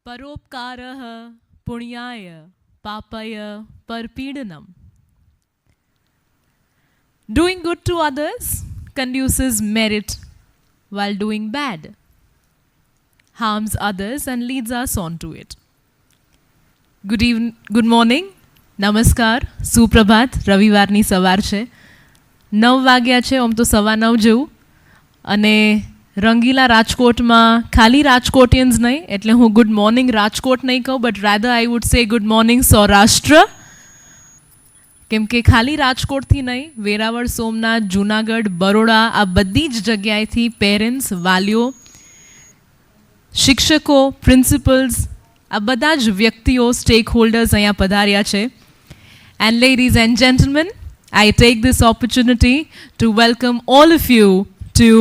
પરોપકારઃ પુણ્યાય પાપય પરપીડનમ. Doing good to others conduces merit, while doing bad harms others and leads us on to it. Good morning, નમસ્કાર, સુપ્રભાત. રવિવારની સવાર છે, 9 વાગ્યા છે, આમ તો 9:15 જેવું. અને રંગીલા રાજકોટમાં ખાલી રાજકોટિયન્સ નહીં, એટલે હું ગુડ મોર્નિંગ રાજકોટ નહીં કહું, but rather I would say good morning Saurashtra. કેમ કે ખાલી રાજકોટથી નહીં, વેરાવળ, સોમનાથ, જૂનાગઢ, બરોડા, આ બધી જ જગ્યાએથી પેરેન્ટ્સ, વાલીઓ, શિક્ષકો, પ્રિન્સિપલ્સ, આ બધા જ વ્યક્તિઓ, સ્ટેક હોલ્ડર્સ અહીંયા પધાર્યા છે. And ladies and gentleman, I take this opportunity to welcome all of you to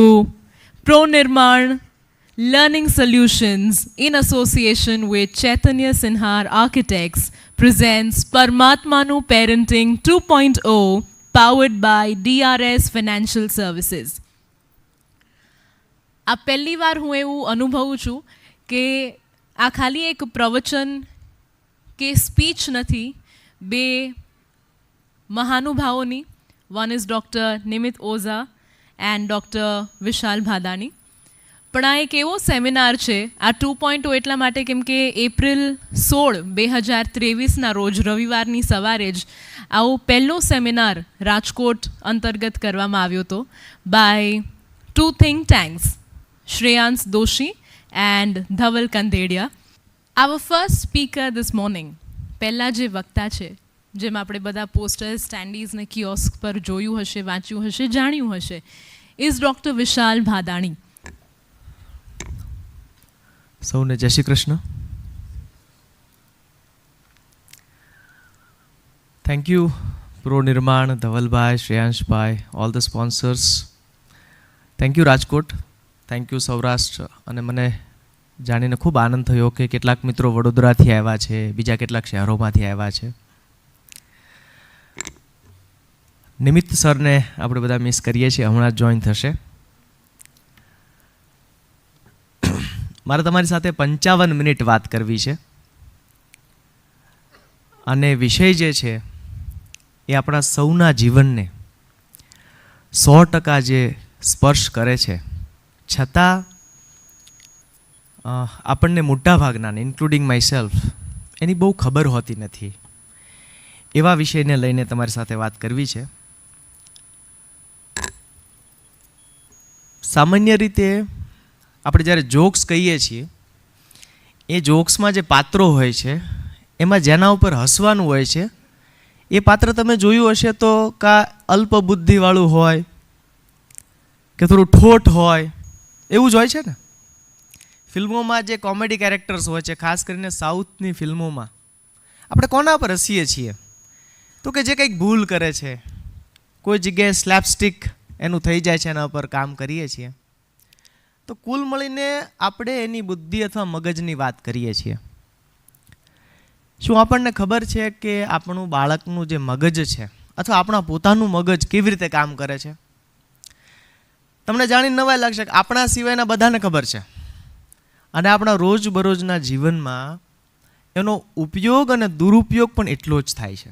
ProNirman Learning Solutions in association with Chaitanya Sinhar Architects presents Paramatmanu Parenting 2.0 powered by DRS Financial Services. આ પહેલી વાર હું એવું અનુભવું છું કે આ ખાલી એક પ્રવચન કે સ્પીચ નથી, બે મહાનુભાવોની, one is doctor Nimit Ojha and doctor Vishal Bhadani. પણ આ એક એવો સેમિનાર છે, આ 2.0 એટલા માટે કેમ કે એપ્રિલ 16, 2023ના રોજ રવિવારની સવારે જ આવો પહેલો સેમિનાર રાજકોટ અંતર્ગત કરવામાં આવ્યો હતો by 2 think tanks, Shreyansh Doshi and Dhaval Kandhediya. our first speaker this morning, પહેલાં જે વક્તા છે, જેમ આપણે બધા પોસ્ટર્સ, સ્ટેન્ડીઝ ને કિયોસ્ક પર જોયું હશે, વાંચ્યું હશે, જાણ્યું હશે, ઇઝ ડૉક્ટર વિશાલ ભાદાણી. સૌને જય શ્રી કૃષ્ણ. થેન્ક યુ પ્રોનિર્માણ, ધવલભાઈ, શ્રેયાંશભાઈ, all the sponsors. Thank you Rajkot, thank you Saurashtra. અને મને જાણીને ખૂબ આનંદ થયો કે કેટલાક મિત્રો વડોદરાથી આવ્યા છે, બીજા કેટલાક શહેરોમાંથી આવ્યા છે. નિમિત્ત સરને આપણે બધા મિસ કરીએ છીએ, હમણાં જ જોઈન થશે. મારે તમારી સાથે 55 મિનિટ વાત કરવી છે, અને વિષય જે છે એ આપણા સૌના જીવનને 100% જે સ્પર્શ કરે છે, છતાં આપણને મોટાભાગનાને ઇન્ક્લુડિંગ માય સેલ્ફ એની બહુ ખબર હોતી નથી. એવા વિષયને લઈને તમારી સાથે વાત કરવી છે. સામાન્ય રીતે આપણે જ્યારે જોક્સ કહીએ છીએ, એ જોક્સમાં જે પાત્રો હોય છે, એમાં જેના ઉપર હસવાનું હોય છે, એ પાત્ર તમે જોયું હશે તો કાં અલ્પ બુદ્ધિવાળું હોય કે થોડું ઠોઠ હોય, એવું જ હોય છે ને. ફિલ્મોમાં જે કોમેડી કેરેક્ટર્સ હોય છે, ખાસ કરીને સાઉથની ફિલ્મોમાં, આપણે કોના પર હસીએ છીએ? તો કે જે કંઈક ભૂલ કરે છે, કોઈ જગ્યાએ સ્લેપસ્ટિક એનું થઈ જાય છે, એના પર કામ કરીએ છીએ. તો કુલ મળીને આપણે એની બુદ્ધિ અથવા મગજની વાત કરીએ છીએ. શું આપણને ખબર છે કે આપણું બાળકનું જે મગજ છે, અથવા આપણા પોતાનું મગજ કેવી રીતે કામ કરે છે? તમને જાણીને નવાઈ લાગશે કે આપણા સિવાયના બધાને ખબર છે, અને આપણા રોજબરોજના જીવનમાં એનો ઉપયોગ અને દુરુપયોગ પણ એટલો જ થાય છે.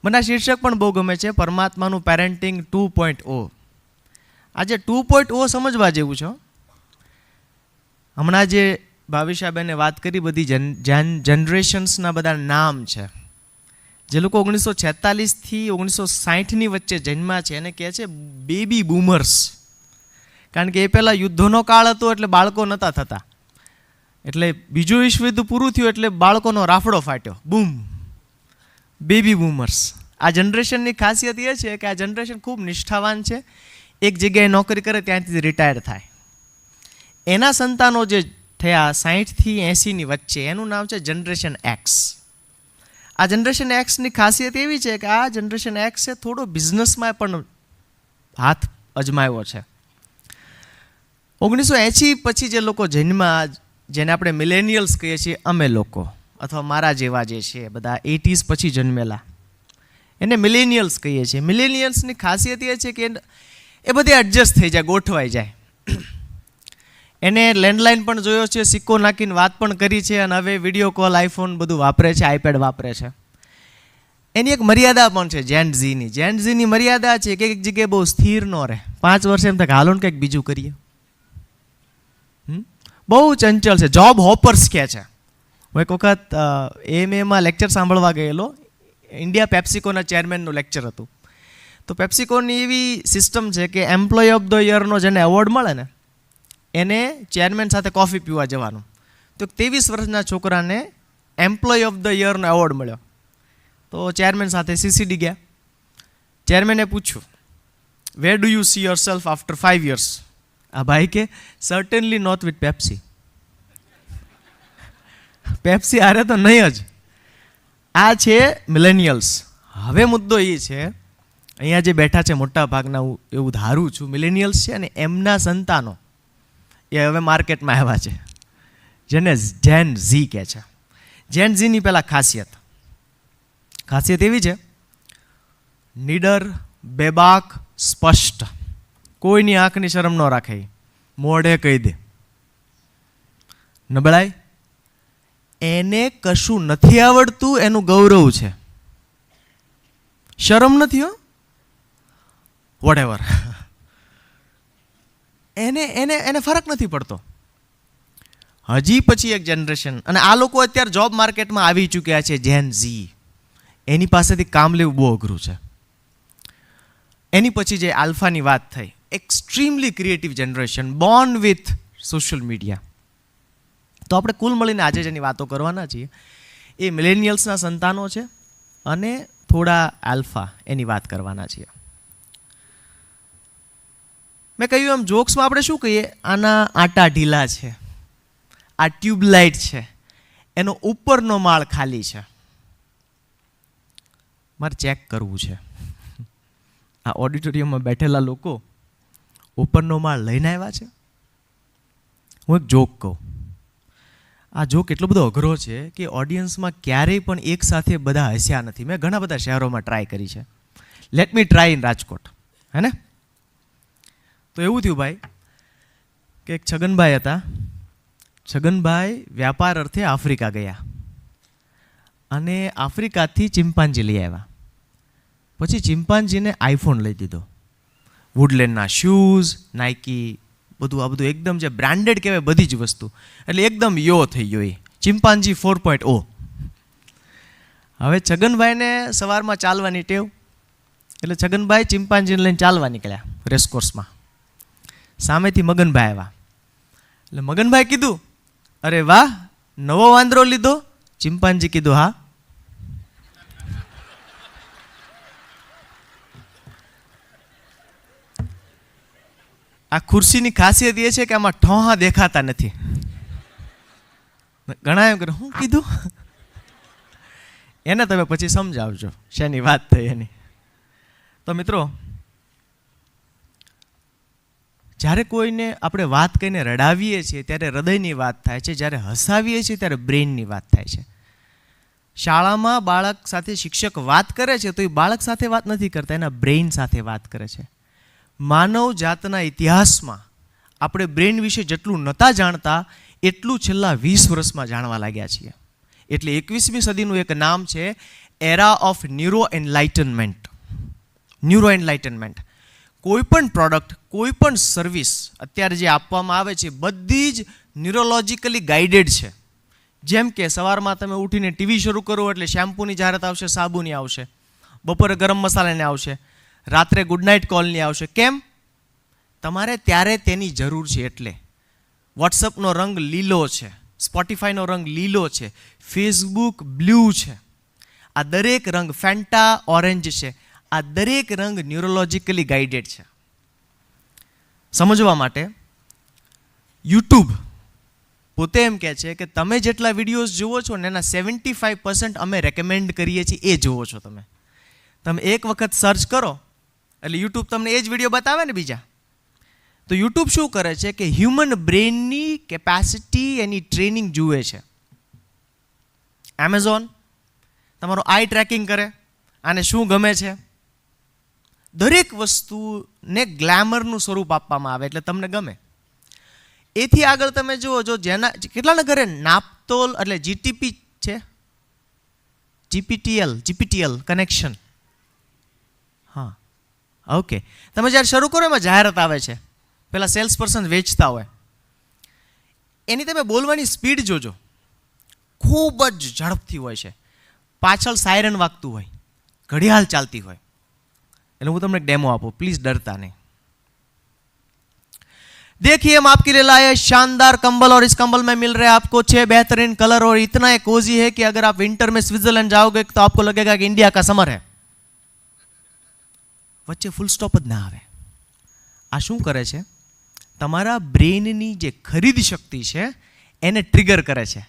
મને આ શીર્ષક પણ બહુ ગમે છે, પરમાત્માનું પેરેન્ટિંગ 2.0. આજે 2.0 સમજવા જેવું છે. હમણાં જે ભાવિશાબેને વાત કરી, બધી જનરેશન્સના બધા નામ છે. જે લોકો 1946થી 1960ની વચ્ચે જન્મ્યા છે એને કહે છે બેબી બૂમર્સ. કારણ કે એ પહેલાં યુદ્ધોનો કાળ હતો, એટલે બાળકો નહોતા થતા. એટલે બીજું વિશ્વયુદ્ધ પૂરું થયું એટલે બાળકોનો રાફડો ફાટ્યો, બૂમ, બેબી બૂમર્સ. આ જનરેશનની ખાસિયત એ છે કે આ જનરેશન ખૂબ નિષ્ઠાવાન છે. એક જગ્યાએ નોકરી કરે ત્યાંથી રિટાયર થાય. એના સંતાનો જે થયા 60થી 80ની વચ્ચે, એનું નામ છે જનરેશન એક્સ. આ જનરેશન એક્સની ખાસિયત એવી છે કે આ જનરેશન એક્સે થોડો બિઝનેસમાં પણ હાથ અજમાવ્યો છે. 1980 પછી જે લોકો જન્મ્યા, જેને આપણે મિલેનિયલ્સ કહીએ છીએ, અમે લોકો અથવા મારા જેવા જે છે બધા 80s પછી જન્મેલા, એને મિલેનિયલ્સ કહીએ છીએ. મિલેનિયલ્સની ખાસિયત એ છે કે એ બધે એડજસ્ટ થઈ જાય, ગોઠવાઈ જાય. એને લેન્ડલાઇન પણ જોયો છે, સિક્કો નાખીને વાત પણ કરી છે, અને હવે વિડીયો કોલ, આઈફોન બધું વાપરે છે, આઈપેડ વાપરે છે. એની એક મર્યાદા પણ છે જેન ઝીની. જેન ઝીની મર્યાદા છે કે એક જગ્યાએ બહુ સ્થિર ન રહે. 5 વર્ષ એમ થાય કે હાલો ને કંઈક બીજું કરીએ. બહુ ચંચળ છે, જોબ હોપર્સ કહે છે. હું એક વખત એમએમાં લેક્ચર સાંભળવા ગયેલો. ઇન્ડિયા પેપ્સિકોના ચેરમેનનું લેક્ચર હતું. તો પેપ્સિકોની એવી સિસ્ટમ છે કે એમ્પ્લોય ઓફ ધ યરનો જેને એવોર્ડ મળે ને એને ચેરમેન સાથે કોફી પીવા જવાનું. તો 23 વર્ષના છોકરાને એમ્પ્લોય ઓફ ધ યરનો એવોર્ડ મળ્યો. તો ચેરમેન સાથે સીસીડી ગયા. ચેરમેને પૂછ્યું, where do you see yourself after 5 years? આ ભાઈ કે certainly not with Pepsi. Pepsi હારે તો નહીં જ. આ છે મિલેનિયલ્સ. હવે મુદ્દો એ છે, અહીંયા જે બેઠા છે મોટા ભાગના, હું એવું ધારું છું મિલેનિયલ્સ છે, અને એમના સંતાનો એ હવે માર્કેટમાં આવ્યા છે, જેને જેન ઝી કહે છે. જેન ઝીની પહેલાં ખાસિયત એવી છે, નીડર, બેબાક, સ્પષ્ટ, કોઈની આંખની શરમ ન રાખે, મોઢે કહી દે. નબળાઈ, એને કશું નથી આવડતું એનું ગૌરવ છે. શરમ નથી, હો, વોટેવર. એને ફરક નથી પડતો. હજી પછી એક જનરેશન, અને આ લોકો અત્યારે જોબ માર્કેટમાં આવી ચૂક્યા છે, જેન ઝી. એની પાસેથી કામ લેવું બહુ અઘરું છે. એની પછી જે આલ્ફાની વાત થઈ, extremely creative generation, Born with social media. તો આપણે કુલ મળીને આજે જેની વાતો કરવાના છીએ એ મિલેનિયલ્સના સંતાનો છે, અને થોડા આલ્ફા એની વાત કરવાના છીએ. મેં કહ્યું એમ જોક્સમાં આપણે શું કહીએ, આના આટા ઢીલા છે, આ ટ્યુબલાઇટ છે, એનો ઉપરનો માળ ખાલી છે, મારે ચેક કરવું છે. આ ઓડિટોરિયમમાં બેઠેલા લોકો ઉપરનો માળ લઈને આવ્યા છે. હું એક જોક કહું. આ જોક એટલો બધો અઘરો છે કે ઓડિયન્સમાં ક્યારેય પણ એક સાથે બધા હસ્યા નથી. મેં ઘણા બધા શહેરોમાં ટ્રાય કરી છે. Let me try in Rajkot, હે ને? તો એવું થયું ભાઈ કે એક છગનભાઈ હતા. છગનભાઈ વ્યાપાર અર્થે આફ્રિકા ગયા, અને આફ્રિકાથી ચિમ્પાન્જી લઈ આવ્યા. પછી ચિમ્પાન્જીને આઈફોન લઈ દીધો, વુડલેન્ડના શૂઝ, નાઇકી, બધું. આ બધું એકદમ જે બ્રાન્ડેડ કહેવાય બધી જ વસ્તુ. એટલે એકદમ યો થઈ ગયો એ ચિમ્પાન્જી 4.0. હવે છગનભાઈને સવારમાં ચાલવાની ટેવ, એટલે છગનભાઈ ચિમ્પાન્જીને લઈને ચાલવા નીકળ્યા રેસકોર્સમાં. સામેથી મગનભાઈ આવ્યા. એટલે મગનભાઈ કીધું, અરે વાહ, નવો વાંદરો લીધો? ચિમ્પાન્જી કીધું, હા. આ ખુરશીની ખાસિયત એ છે કે આમાં ઠોહા દેખાતા નથી. ઘણા એમ કરે, શું કીધું? એને તમે પછી સમજાવજો શેની વાત થઈ એની. તો મિત્રો, જ્યારે કોઈને આપણે વાત કહીને રડાવીએ છીએ ત્યારે હૃદયની વાત થાય છે, જ્યારે હસાવીએ છીએ ત્યારે બ્રેઇનની વાત થાય છે. શાળામાં બાળક સાથે શિક્ષક વાત કરે છે તો એ બાળક સાથે વાત નથી કરતા, એના બ્રેઇન સાથે વાત કરે છે. માનવ જાતના ઇતિહાસમાં આપણે બ્રેઇન વિશે જેટલું નહોતા જાણતા એટલું છેલ્લા 20 વર્ષમાં જાણવા લાગ્યા છીએ. એટલે 21મી સદીનું એક નામ છે એરા ઓફ ન્યુરો એનલાઇટનમેન્ટ. ન્યુરો એનલાઇટનમેન્ટ. કોઈ પણ પ્રોડક્ટ, કોઈ પણ સર્વિસ અત્યારે જે આપવામાં આવે છે બધી જ ન્યુરોલોજિકલી ગાઈડેડ છે. જેમ કે સવારમાં તમે ઉઠીને ટીવી શરૂ કરો એટલે શેમ્પૂની જાહેરાત આવશે, સાબુની આવશે, બપોરે ગરમ મસાલાની આવશે, રાત્રે ગુડ નાઇટ કોલની આવશે. કેમ? તમારે ત્યારે તેની જરૂર છે. એટલે વોટ્સઅપનો રંગ લીલો છે, સ્પોટિફાઈનો રંગ લીલો છે, ફેસબુક બ્લુ છે. આ દરેક રંગ, ફેન્ટા ઓરેન્જ છે, આ દરેક રંગ ન્યુરોલોજિકલી ગાઈડેડ છે. સમજવા માટે યુટ્યુબ પોતે એમ કહે છે કે તમે જેટલા વિડીયોઝ જુઓ છો ને એના 75% અમે રેકમેન્ડ કરીએ છીએ એ જુઓ છો. તમે એક વખત સર્ચ કરો એટલે યુટ્યુબ તમને એ જ વિડીયો બતાવે ને બીજા. તો યુટ્યુબ શું કરે છે કે હ્યુમન બ્રેઇનની કેપેસિટી, એની ટ્રેનિંગ જુએ છે. એમેઝોન તમારો આઈ ટ્રેકિંગ કરે, આને શું ગમે છે, દરેક વસ્તુને ગ્લેમરનું સ્વરૂપ આપવામાં આવે એટલે તમને ગમે. એથી આગળ તમે જુઓ, જો જેના કેટલાના ઘરે નાપતોલ એટલે જીટીપી છે, જીપીટીએલ કનેક્શન, હા ઓકે, તમે જ્યારે શરૂ કરો એમાં જાહેરાત આવે છે, પેલા સેલ્સ પર્સન વેચતા હોય, એની તમે બોલવાની સ્પીડ જોજો, ખૂબ જ ઝડપથી હોય છે, પાછળ સાયરન વાગતું હોય, ઘડિયાળ ચાલતી હોય. એટલે હું તમને ડેમો આપું, પ્લીઝ ડરતા નહીં. देखिए हम आपके लिए लाए शानदार कंबल और इस कंबल में मिल रहे हैं आपको 6 बेहतरीन कलर और इतना एक कोजी है कि अगर आप विंटर में स्विट्जरलैंड जाओगे तो आपको लगेगा कि इंडिया का समर है. વચ્ચે ફૂલ સ્ટોપ જ ના આવે. આ શું કરે છે? તમારા બ્રેઇનની જે ખરીદ શક્તિ છે એને ટ્રિગર કરે છે.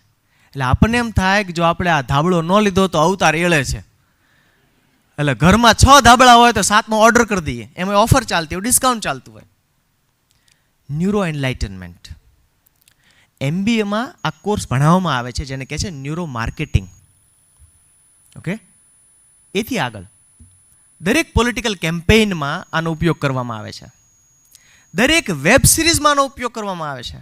એટલે આપણને એમ થાય કે જો આપણે આ ધાબળો ન લીધો તો અવતાર એળે છે, એટલે ઘરમાં 6 ધાબળા હોય તો 7મો ઓર્ડર કરી દઈએ, એમાં ઓફર ચાલતી હોય, ડિસ્કાઉન્ટ ચાલતું હોય. ન્યુરો એનલાઇટનમેન્ટ, MBAમાં આ કોર્સ ભણાવવામાં આવે છે જેને કહે છે ન્યુરો માર્કેટિંગ. ઓકે, એથી આગળ દરેક પોલિટિકલ કેમ્પેઇનમાં આનો ઉપયોગ કરવામાં આવે છે, દરેક વેબ સિરીઝમાં આનો ઉપયોગ કરવામાં આવે છે.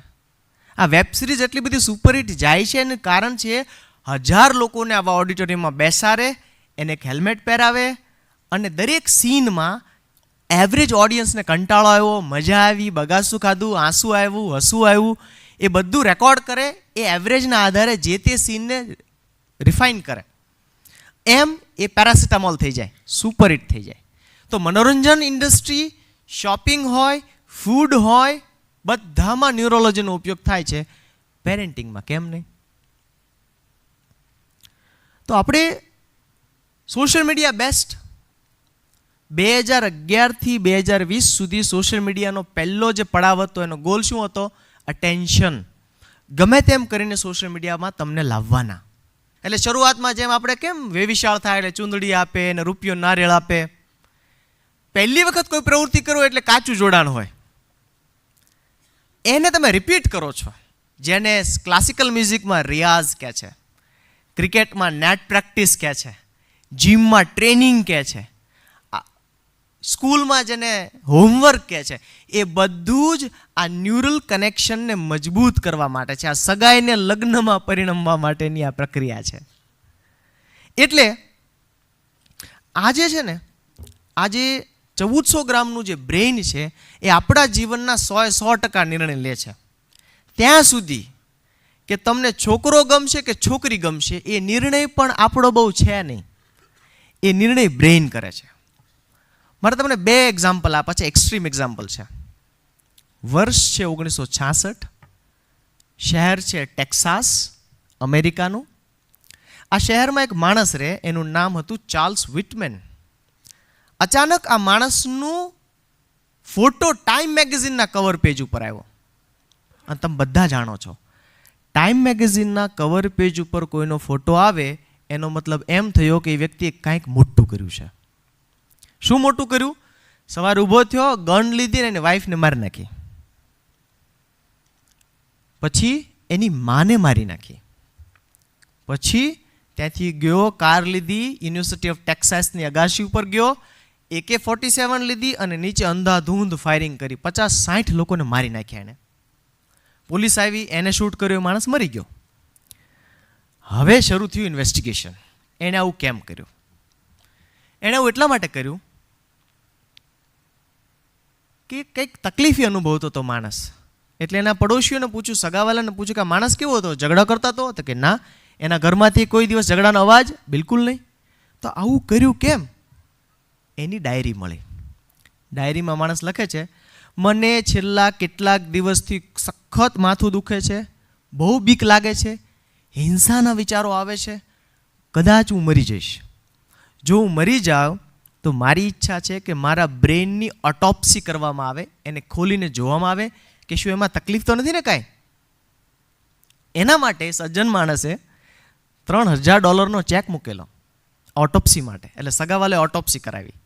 આ વેબ સિરીઝ એટલી બધી સુપરહિટ જાય છે એનું કારણ છે 1000 લોકોને આવા ઓડિટોરિયમમાં બેસાડે, એને એક હેલ્મેટ પહેરાવે અને દરેક સીનમાં એવરેજ ઓડિયન્સને કંટાળો આવ્યો, મજા આવી, બગાસું ખાધું, આંસુ આવ્યું, હસવું આવ્યું, એ બધું રેકોર્ડ કરે, એ એવરેજના આધારે જે તે સીનને રિફાઇન કરે. એમ એ પેરાસિટામોલ થઈ જાય, સુપરહિટ થઈ જાય. તો મનોરંજન ઇન્ડસ્ટ્રી, શોપિંગ હોય, ફૂડ હોય, બધામાં ન્યુરોલોજીનો ઉપયોગ થાય છે. પેરેન્ટિંગમાં કેમ નહીં? તો આપણે સોશિયલ મીડિયા બેસ્ટ, 2011 થી 2020 સુધી સોશિયલ મીડિયાનો પહેલો જે પડાવ હતો એનો ગોલ શું હતો? અટેન્શન. ગમે તેમ કરીને સોશિયલ મીડિયામાં તમને લાવવાના. એટલે શરૂઆતમાં જેમ આપણે કેમ વેવિશાળ થાય એટલે ચૂંદડી આપે ને રૂપિયો નારિયેળ આપે, પહેલી વખત કોઈ પ્રવૃત્તિ કરો એટલે કાચું જોડાણ હોય, એને તમે રિપીટ કરો છો, જેને ક્લાસિકલ મ્યુઝિકમાં રિયાઝ કહે છે, ક્રિકેટમાં નેટ પ્રેક્ટિસ કહે છે, જીમમાં ટ્રેનિંગ કહે છે, સ્કૂલમાં જેને હોમવર્ક કહે છે, એ બધું જ આ ન્યુરલ કનેક્શનને મજબૂત કરવા માટે છે, આ સગાઈને લગ્નમાં પરિણમવા માટેની આ પ્રક્રિયા છે. એટલે આજે છે ને, આજે 1400 ગ્રામનું જે બ્રેઇન છે એ આપણા જીવનના 100% નિર્ણય લે છે. ત્યાં સુધી કે તમને છોકરો ગમશે કે છોકરી ગમશે એ નિર્ણય પણ આપણો બહુ છે નહીં, એ નિર્ણય બ્રેઇન કરે છે. મારે તમને 2 એક્ઝામ્પલ આપ્યા છે, એક્સ્ટ્રીમ એક્ઝામ્પલ છે. વર્ષ છે 1966, શહેર છે ટેક્સાસ, અમેરિકાનું. આ શહેરમાં એક માણસ રહે, એનું નામ હતું ચાર્લ્સ વિટમેન. અચાનક આ માણસનું ફોટો ટાઈમ મેગેઝિનના કવર પેજ ઉપર આવ્યો. અને તમે બધા જાણો છો, ટાઈમ મેગેઝિનના કવર પેજ ઉપર કોઈનો ફોટો આવે એનો મતલબ એમ થયો કે એ વ્યક્તિએ કંઈક મોટું કર્યું છે. શું મોટું કર્યું? સવારે ઊભો થયો, ગન લીધી ને એની વાઈફને મારી નાખી, પછી એની માને મારી નાખી, પછી ત્યાંથી ગયો, કાર લીધી, યુનિવર્સિટી ઓફ ટેક્સાસની અગાશી ઉપર ગયો, AK-47 લીધી અને નીચે અંધાધૂંધ ફાયરિંગ કરી, 50-60 લોકોને મારી નાખ્યા. એને પોલીસ આવી, એને શૂટ કર્યો, માણસ મરી ગયો. હવે શરૂ થયું ઇન્વેસ્ટિગેશન. એણે આવું કેમ કર્યું? એણે આવું એટલા માટે કર્યું કે કંઈક તકલીફી અનુભવતો હતો માણસ. એટલે એના પડોશીઓને પૂછ્યું, સગાવાલાને પૂછ્યું કે આ માણસ કેવો હતો, ઝઘડા કરતા હતો? તો કે ના, એના ઘરમાંથી કોઈ દિવસ ઝઘડાનો અવાજ બિલકુલ નહીં. તો આવું કર્યું કેમ? એની ડાયરી મળી. ડાયરીમાં માણસ લખે છે, મને છેલ્લા કેટલાક દિવસથી સખત માથું દુખે છે, બહુ બીક લાગે છે, હિંસાના વિચારો આવે છે, કદાચ હું મરી જઈશ. જો હું મરી જાઉં તો મારી ઈચ્છા છે કે મારા બ્રેઇનની ઓટોપ્સી કરવામાં આવે, એને ખોલીને જોવામાં આવે કે શું એમાં તકલીફ તો નથી ને કાંઈ. એના માટે સજ્જન માણસે $3000 ચેક મૂકેલો ઓટોપ્સી માટે. એટલે સગાવાલે ઓટોપ્સી કરાવી.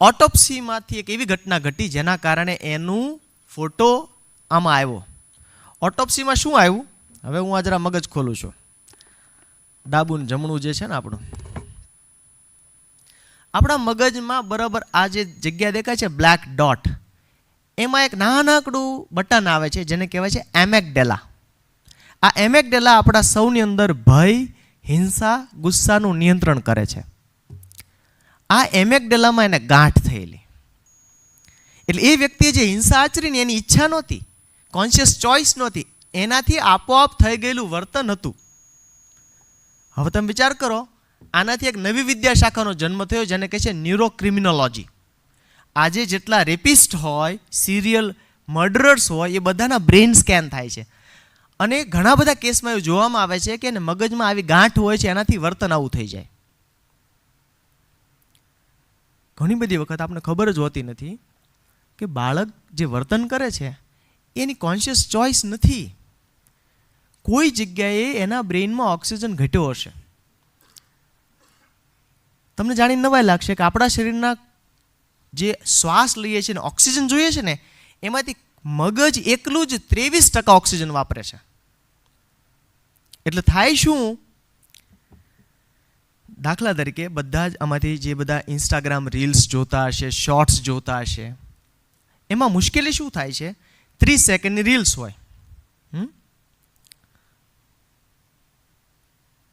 ઓટોપ્સીમાંથી એક એવી ઘટના ઘટી જેના કારણે એનું ફોટો આમાં આવ્યો. ઓટોપ્સીમાં શું આવ્યું? હવે હું આ જરા મગજ ખોલું છું. ડાબું જમણું જે છે ને આપણું, આપણા મગજમાં બરાબર આ જે જગ્યા દેખાય છે બ્લેક ડોટ, એમાં એક નાનકડું બટન આવે છે જેને કહેવાય છે એમેગડેલા. આ એમેગડેલા આપણા સૌની અંદર ભય, હિંસા, ગુસ્સાનું નિયંત્રણ કરે છે. આ એમેગડેલામાં એને ગાંઠ થયેલી. એટલે એ વ્યક્તિએ જે હિંસા આચરીને એની ઈચ્છા નહોતી, કોન્શિયસ ચોઇસ નહોતી, એનાથી આપોઆપ થઈ ગયેલું વર્તન હતું. હવે તમે વિચાર કરો, આનાથી એક નવી વિદ્યા શાખાનો જન્મ થયો જેને કહે છે ન્યુરોક્રિમિનોલોજી. આજે જેટલા રેપિસ્ટ હોય, સિરિયલ મર્ડરર્સ હોય, એ બધાના બ્રેઇન સ્કેન થાય છે. અને ઘણા બધા કેસમાં એવું જોવામાં આવે છે કે એને મગજમાં આવી ગાંઠ હોય છે, એનાથી વર્તન આવું થઈ જાય. ઘણી બધી વખત આપણને ખબર જ હોતી નથી કે બાળક જે વર્તન કરે છે એની કોન્શિયસ ચોઇસ નથી. કોઈ જગ્યાએ એના બ્રેઇનમાં ઓક્સિજન ઘટ્યો હશે. તમને જાણીને નવાઈ લાગશે કે આપણા શરીરના જે શ્વાસ લઈએ છીએ ને ઓક્સિજન જોઈએ છે ને એમાંથી મગજ એકલું જ 23% ઓક્સિજન વાપરે છે. એટલે થાય શું, દાખલા તરીકે બધા જ આમાંથી જે બધા ઇન્સ્ટાગ્રામ રીલ્સ જોતા હશે, શોર્ટ્સ જોતા હશે, એમાં મુશ્કેલી શું થાય છે, 30 સેકન્ડની રીલ્સ હોય,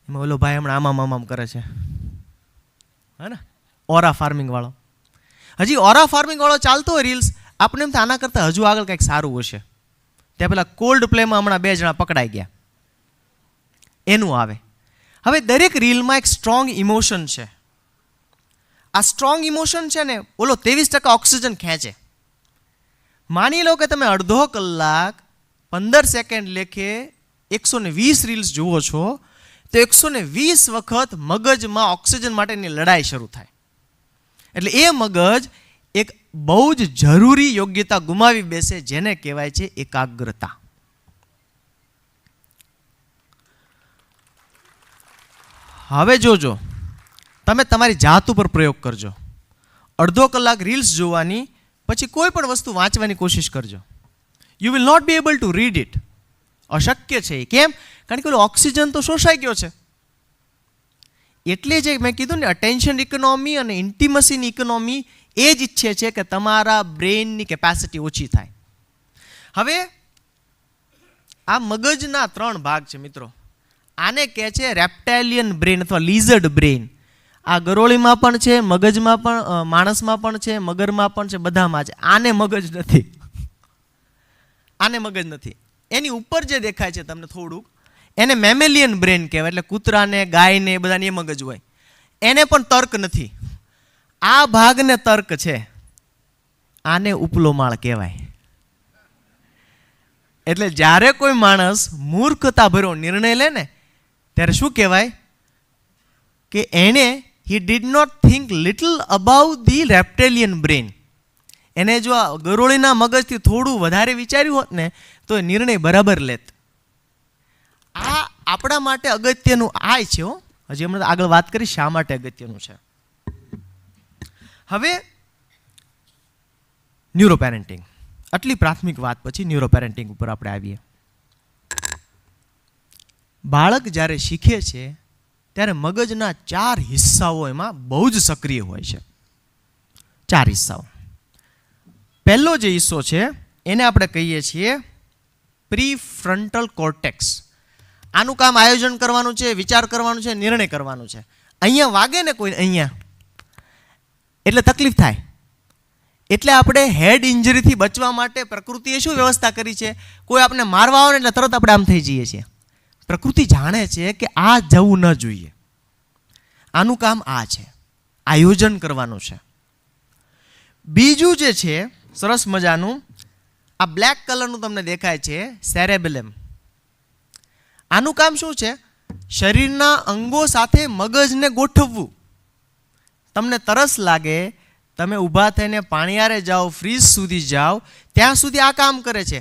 એમાં ઓલો ભાઈ હમણાં આમામ કરે છે, હે ને, ઓરા ફાર્મિંગ વાળો. હજી ઓરા ફાર્મિંગ વાળો ચાલતો હોય રીલ્સ, આપણે એમ થાય આના કરતાં હજુ આગળ કંઈક સારું હશે. ત્યાં પેલા કોલ્ડ પ્લેમાં હમણાં 2 જણા પકડાઈ ગયા, એનું આવે. હવે દરેક રીલમાં એક સ્ટ્રોંગ ઇમોશન છે. આ સ્ટ્રોંગ ઇમોશન છે ને ઓલો 23% ઓક્સિજન ખેંચે. માની લો કે તમે અડધો કલાક 15 સેકન્ડ લેખે 120 રીલ્સ જુઓ છો, તો 120 વખત મગજમાં ઓક્સિજન માટેની લડાઈ શરૂ થાય. એટલે એ મગજ એક બહુ જ જરૂરી યોગ્યતા ગુમાવી બેસે જેને કહેવાય છે એકાગ્રતા. હવે જોજો, તમે તમારી જાત ઉપર પ્રયોગ કરજો. અડધો કલાક રીલ્સ જોવાની પછી કોઈ પણ વસ્તુ વાંચવાની કોશિશ કરજો. You will not be able to read it. અશક્ય છે. કેમ? કારણ કે ઓલો ઓક્સિજન તો શોષાઈ ગયો છે. એટલે જે મેં કીધું ને, અટેન્શન ઇકોનોમી અને ઇન્ટિમસીની ઇકોનોમી એ જ ઈચ્છે છે કે તમારા બ્રેઇનની કેપેસિટી ઓછી થાય. હવે આ મગજના 3 ભાગ છે મિત્રો. આને કહે છે રેપ્ટાઇલિયન બ્રેઇન અથવા લિઝર્ડ બ્રેઇન. આ ગરોળીમાં પણ છે, મગજમાં પણ, માણસમાં પણ છે, મગરમાં પણ છે, બધામાં છે. આને મગજ નથી. આને મગજ નથી. એની ઉપર જે દેખાય છે તમને થોડુંક, એને મેમેલિયન બ્રેન કહેવાય. એટલે કૂતરાને, ગાયને બધાને એ મગજ હોય. એને પણ તર્ક નથી. આ ભાગને તર્ક છે. આને ઉપલો માળ કહેવાય. એટલે જ્યારે કોઈ માણસ મૂર્ખતાભર્યો નિર્ણય લે ને ત્યારે શું કહેવાય કે એને he did not think little about the reptilian brain. એને જો આ ગરોળીના મગજથી થોડું વધારે વિચાર્યું હોત ને તો એ નિર્ણય બરાબર લેત. આ આપણા માટે અગત્યનું આ છે. હજી હમણાં આગળ વાત કરી શા માટે અગત્યનું છે. હવે ન્યુરોપેરેન્ટિંગ. આટલી પ્રાથમિક વાત પછી ન્યુરોપેરેન્ટિંગ ઉપર આપણે આવીએ. બાળક જ્યારે શીખે છે ત્યારે મગજના 4 હિસ્સાઓ એમાં બહુ જ સક્રિય હોય છે. 4 હિસ્સાઓ. પહેલો જે હિસ્સો છે એને આપણે કહીએ છીએ પ્રીફ્રન્ટલ કોર્ટેક્સ. આનું કામ આયોજન કરવાનું છે, વિચાર કરવાનું છે, નિર્ણય કરવાનું છે. અહીંયા વાગે ને કોઈ, અહીંયા એટલે તકલીફ થાય. એટલે આપણે હેડ ઇન્જરીથી બચવા માટે પ્રકૃતિએ શું વ્યવસ્થા કરી છે, કોઈ આપણે મારવા આવે ને એટલે તરત આપણે આમ થઈ જઈએ છીએ. પ્રકૃતિ જાણે છે કે આ જવું ન જોઈએ. આનું કામ આ છે, આયોજન કરવાનું છે. બીજું જે છે સરસ મજાનું, આ બ્લેક કલરનું તમને દેખાય છે સેરેબેલમ. આનું કામ શું છે? શરીરના અંગો સાથે મગજને ગોઠવવું. તમને તરસ લાગે, તમે ઊભા થઈને પાણીયારે જાઓ, ફ્રીજ સુધી જાઓ, ત્યાં સુધી આ કામ કરે છે.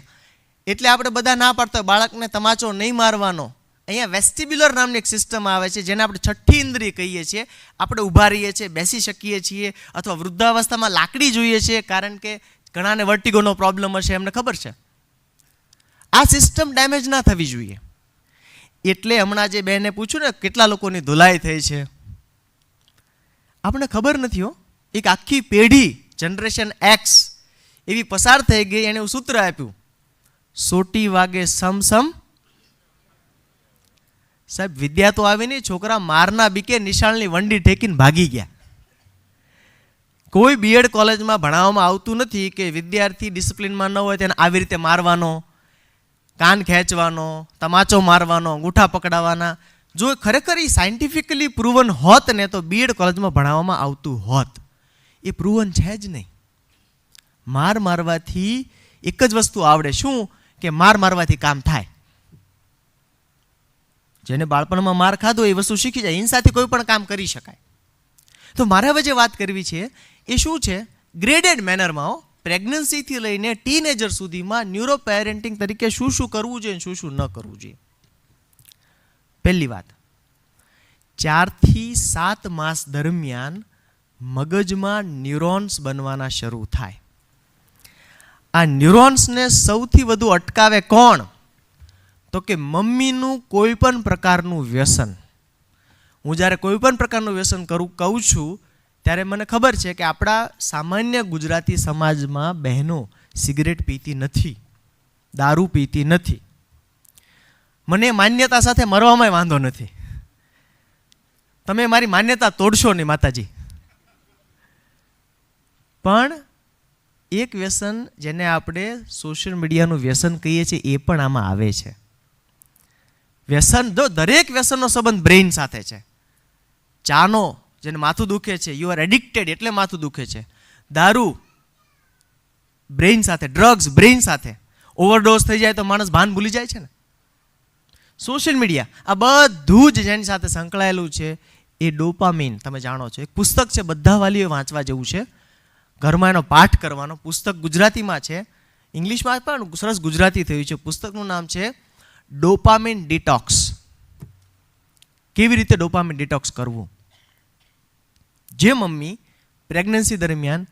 એટલે આપણે બધા ના પાડતા બાળકને તમાચો નહીં મારવાનો. અહીંયા વેસ્ટિબ્યુલર નામની એક સિસ્ટમ આવે છે જેને આપણે છઠ્ઠી ઇન્દ્રિય કહીએ છીએ. આપણે ઊભા રહીએ છીએ, બેસી શકીએ છીએ, અથવા વૃદ્ધાવસ્થામાં લાકડી જોઈએ છે કારણ કે ઘણાને વર્ટિગોનો પ્રોબ્લેમ હશે, એમને ખબર છે. આ સિસ્ટમ ડેમેજ ના થવી જોઈએ. એટલે હમણાં જે બહેને પૂછ્યું ને કેટલા લોકોની ધુલાઈ થઈ છે, આપણને ખબર નથી હો. એક આખી પેઢી, જનરેશન એક્સ, એવી પસાર થઈ ગઈ, એને એવું સૂત્ર આપ્યું, સોટી વાગે સમસમ. સાહેબ વિદ્યા તો આવી નહીં, છોકરા મારના બીકે નિશાળની વંડી ઠેકીને ભાગી ગયા. કોઈ બીએડ કોલેજમાં ભણાવવામાં આવતું નથી કે વિદ્યાર્થી ડિસિપ્લિનમાં ન હોય તેને આવી રીતે મારવાનો, કાન ખેંચવાનો, તમાચો મારવાનો, અંગૂઠા પકડાવવાના. જો ખરેખર એ સાયન્ટિફિકલી પ્રૂવન હોત ને તો બીએડ કોલેજમાં ભણાવવામાં આવતું હોત. એ પ્રૂવન છે જ નહીં. માર મારવાથી એક જ વસ્તુ આવડે, શું કે માર મારવાથી કામ થાય. જેને બાળપણમાં માર ખાધો એ વસ્તુ શીખી જાય, હિંસાથી કોઈ પણ કામ કરી શકાય. તો મારે હવે જે વાત કરવી છે એ શું છે, ગ્રેડેડ મેનરમાં પ્રેગ્નન્સીથી લઈને ટીનેજર સુધીમાં ન્યુરો પેરેન્ટિંગ તરીકે શું શું કરવું જોઈએ અને શું શું ન કરવું જોઈએ. પહેલી વાત, 4 થી 7 માસ દરમિયાન મગજમાં ન્યુરોન્સ બનવાના શરૂ થાય. આ ન્યુરોન્સને સૌથી વધુ અટકાવે કોણ? તો કે મમ્મીનું કોઈ પણ પ્રકારનું વ્યસન. હું જ્યારે કોઈ પણ પ્રકારનું વ્યસન કહું છું ત્યારે મને ખબર છે કે આપણા સામાન્ય ગુજરાતી સમાજમાં બહેનો સિગરેટ પીતી નથી, દારૂ પીતી નથી. મને માન્યતા સાથે મરવામાં વાંધો નથી. તમે મારી માન્યતા તોડશો નહીં માતાજી. પણ એક વ્યસન જેને આપણે સોશિયલ મીડિયાનું વ્યસન કહીએ છીએ એ પણ આમાં આવે છે. વ્યસન, જો દરેક વ્યસનનો સંબંધ બ્રેઇન સાથે છે. ચાનો, જેને માથું દુખે છે, યુ આર એડિક્ટેડ એટલે માથું દુખે છે. દારૂ બ્રેઇન સાથે, ડ્રગ્સ બ્રેઇન સાથે. ઓવરડોઝ થઈ જાય તો માણસ ભાન ભૂલી જાય છે ને. સોશિયલ મીડિયા, આ બધું જ જેની સાથે સંકળાયેલું છે એ ડોપામીન. તમે જાણો છો, એક પુસ્તક છે, બધા વાલીઓ વાંચવા જેવું છે, ઘરમાં એનો પાઠ કરવાનો. પુસ્તક ગુજરાતીમાં છે, ઇંગ્લિશમાં પણ સરસ ગુજરાતી થયું છે. પુસ્તકનું નામ છે ડોપામીન ડિટોક્સ. કેવી રીતે ડોપામીન ડિટોક્સ કરવું. જે મમ્મી પ્રેગ્નન્સી દરમિયાન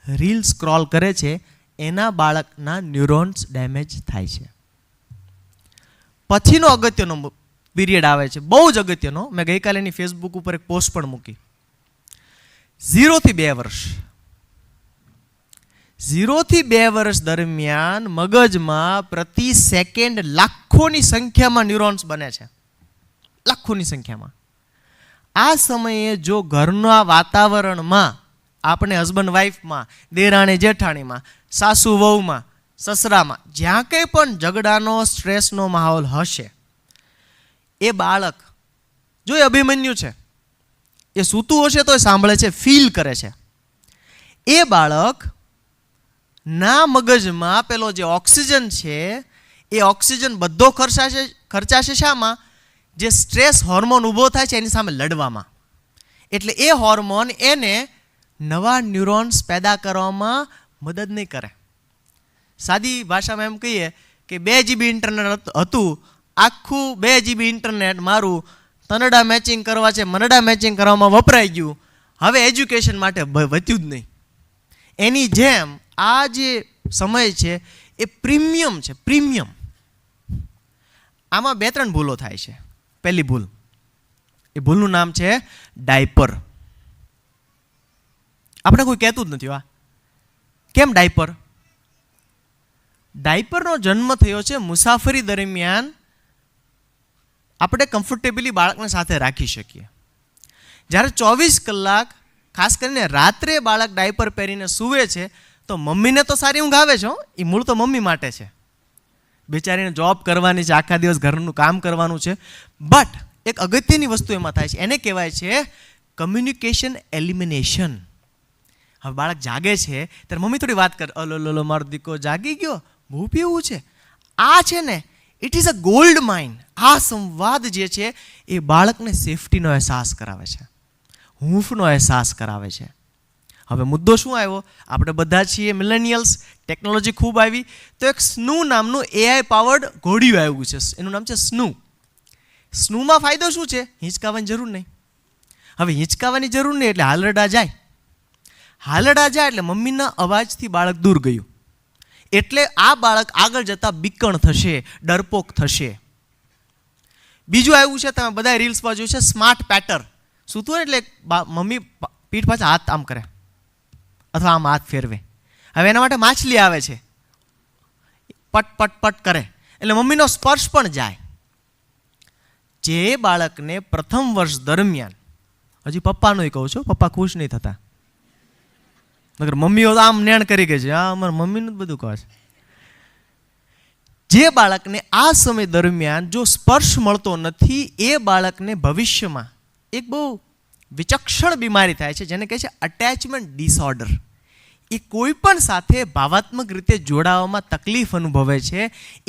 રીલ સ્ક્રોલ કરે છે એના બાળકના ન્યુરોન્સ ડેમેજ થાય છે. પછીનો અગત્યનો પીરિયડ આવે છે, બહુ જ અગત્યનો. મેં ગઈકાલે એની ફેસબુક ઉપર એક પોસ્ટ પણ મૂકી. 0 થી 2 વર્ષ. 0 થી 2 વર્ષ દરમિયાન મગજમાં પ્રતિ સેકન્ડ લાખોની સંખ્યામાં ન્યુરોન્સ બને છે, લાખોની સંખ્યામાં. આ સમયે જો ઘરના વાતાવરણમાં આપણે હસબન્ડ વાઈફમાં, દેરાણી જેઠાણીમાં, સાસુ વહુમાં, સસરામાં જ્યાં કંઈ પણ ઝઘડાનો, સ્ટ્રેસનો માહોલ હશે, એ બાળક, જો એ અભિમન્યુ છે, એ સૂતું હશે તો એ સાંભળે છે, ફીલ કરે છે. એ બાળક ના મગજમાં પેલો જે ઓક્સિજન છે એ ઓક્સિજન બધો ખર્ચાશે શામાં? જે સ્ટ્રેસ હોર્મોન ઊભો થાય છે એની સામે લડવામાં. એટલે એ હોર્મોન એને નવા ન્યુરોન્સ પેદા કરવામાં મદદ નહીં કરે. સાદી ભાષામાં એમ કહીએ કે 2 GB ઇન્ટરનેટ હતું, આખું 2 GB ઇન્ટરનેટ મારું તનડા મેચિંગ કરવા છે, મનડા મેચિંગ કરવામાં વપરાઈ ગયું, હવે એજ્યુકેશન માટે વધ્યું જ નહીં. એની જેમ આ જે સમય છે એ પ્રીમિયમ છે, પ્રીમિયમ. આમાં 2-3 ભૂલો થાય છે. પહેલી ભૂલ, એ ભૂલનું નામ છે ડાયપર. આપણે કોઈ કહેતું જ નથી. આ કેમ ડાયપર? ડાયપરનો જન્મ થયો છે મુસાફરી દરમિયાન આપણે કમ્ફર્ટેબલી બાળકને સાથે રાખી શકીએ. જ્યારે 24 કલાક ખાસ કરીને રાત્રે બાળક ડાયપર પહેરીને સૂવે છે તો મમ્મીને તો સારી ઊંઘ આવે છે. એ મૂળ તો મમ્મી માટે છે, બેચારીને જોબ કરવાની છે, આખા દિવસ ઘરનું કામ કરવાનું છે. બટ એક અગત્યની વસ્તુ એમાં થાય છે, એને કહેવાય છે કમ્યુનિકેશન એલિમિનેશન. હવે બાળક જાગે છે ત્યારે મમ્મી થોડી વાત કરે, અલો મારો દીકરો જાગી ગયો, બહુ પીવું છે. આ છે ને, it is a gold mine. આ સંવાદ જે છે એ બાળકને સેફટીનો અહેસાસ કરાવે છે, હૂંફનો અહેસાસ કરાવે છે. હવે મુદ્દો શું આવ્યો? આપણે બધા છીએ મિલેનિયલ્સ, ટેકનોલોજી ખૂબ આવી, તો એક સ્નૂ નામનું AI પાવર્ડ ઘોડિયું આવ્યું છે. એનું નામ છે સ્નૂ. સ્નૂમાં ફાયદો શું છે? હિંચકાવાની જરૂર નહીં. હવે હિંચકાવાની જરૂર નહીં એટલે હાલરડા જાય. હાલરડા જાય એટલે મમ્મીના અવાજથી બાળક દૂર ગયું. એટલે આ બાળક આગળ જતાં બીકણ થશે, ડરપોક થશે. બીજું આવ્યું છે, તમે બધા રીલ્સ પર જોયું છે, સ્માર્ટ પેટર. સૂતું હોય એટલે મમ્મી પીઠ પાછળ હાથ આમ કરે અથવા આમ હાથ ફેરવે. હવે એના માટે માછલી આવે છે, પટ પટ પટ કરે એટલે મમ્મીનો સ્પર્શ પણ જાય. જે બાળકને પ્રથમ વર્ષ દરમિયાન, હજી પપ્પાનું કહું છું, પપ્પા ખુશ નહીં થતા, નકર મમ્મીઓ તો આમ નેણ કરી ગઈ છે, હા અમારા મમ્મીનું જ બધું કહે છે. જે બાળકને આ સમય દરમિયાન જો સ્પર્શ મળતો નથી, એ બાળકને ભવિષ્યમાં એક બહુ વિચક્ષણ બીમારી થાય છે, જેને કહે છે અટેચમેન્ટ ડિસઓર્ડર. એ કોઈ પણ સાથે ભાવાત્મક રીતે જોડાવામાં તકલીફ અનુભવે છે,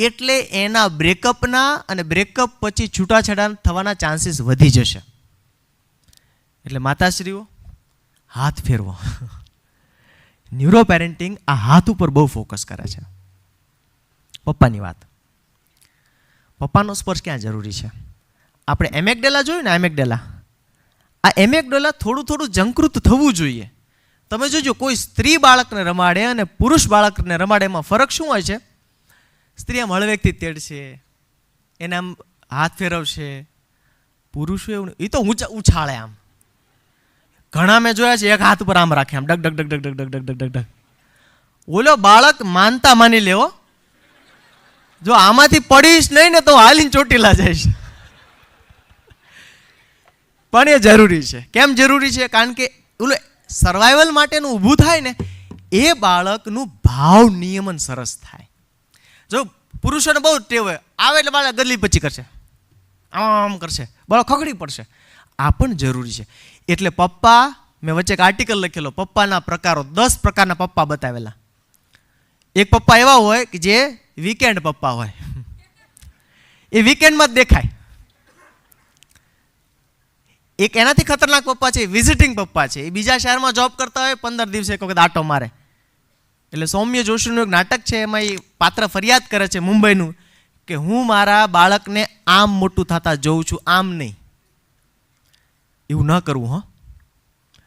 એટલે એના બ્રેકઅપના અને બ્રેકઅપ પછી છૂટાછેડા થવાના ચાન્સીસ વધી જશે. એટલે માતાશ્રીઓ, હાથ ફેરવો. ન્યુરો પેરેન્ટિંગ આ હાથ ઉપર બહુ ફોકસ કરે છે. પપ્પાની વાત, પપ્પાનો સ્પર્શ ક્યાં જરૂરી છે? આપણે એમેગડેલા જોયું ને, એમેગડેલા, આ એમેગડેલા થોડું થોડું જંકૃત થવું જોઈએ. તમે જોજો, કોઈ સ્ત્રી બાળકને રમાડે અને પુરુષ બાળકને રમાડે, એમાં ફરક શું હોય છે? સ્ત્રી આમ હળવેકથી તેડશે, એને આમ હાથ ફેરવશે. પુરુષો એવું નહીં, એ તો ઉછાળે આમ. ઘણા મેં જોયા છે એક હાથ ઉપર આમ રાખે, આમ ડગ ડગ ડગ ડગ ડગ ડગ ડગ ડગ ડગ. ઓલો બાળક માનતા માની લેવો, જો આમાંથી પડીશ નહીં ને તો હાલીને ચોટીલા જઈશ. પણ એ જરૂરી છે. કેમ જરૂરી છે? કારણ કે ઓલું સર્વાઈવલ માટેનું ઊભું થાય ને, એ બાળકનું ભાવ નિયમન સરસ થાય. જો પુરુષોને બહુ ટેવ હોય, આવે એટલે બાળક ગદલી પછી કરશે, આમ કરશે, બાળક ખખડી પડશે. આ પણ જરૂરી છે. એટલે પપ્પા, મેં વચ્ચે એક આર્ટિકલ લખેલો, પપ્પાના પ્રકારો, 10 પ્રકારના પપ્પા બતાવેલા. એક પપ્પા એવા હોય કે જે વીકેન્ડ પપ્પા હોય, એ વીકેન્ડમાં જ દેખાય. એક એનાથી ખતરનાક પપ્પા છે, વિઝિટિંગ પપ્પા છે. એ બીજા શહેરમાં જોબ કરતા હોય, 15 દિવસે એક વખત આટો મારે. એટલે સૌમ્ય જોશીનું એક નાટક છે, એમાં એ પાત્ર ફરિયાદ કરે છે મુંબઈનું, કે હું મારા બાળકને આમ મોટું થતા જોઉં છું, આમ નહીં. એવું ન કરવું હો,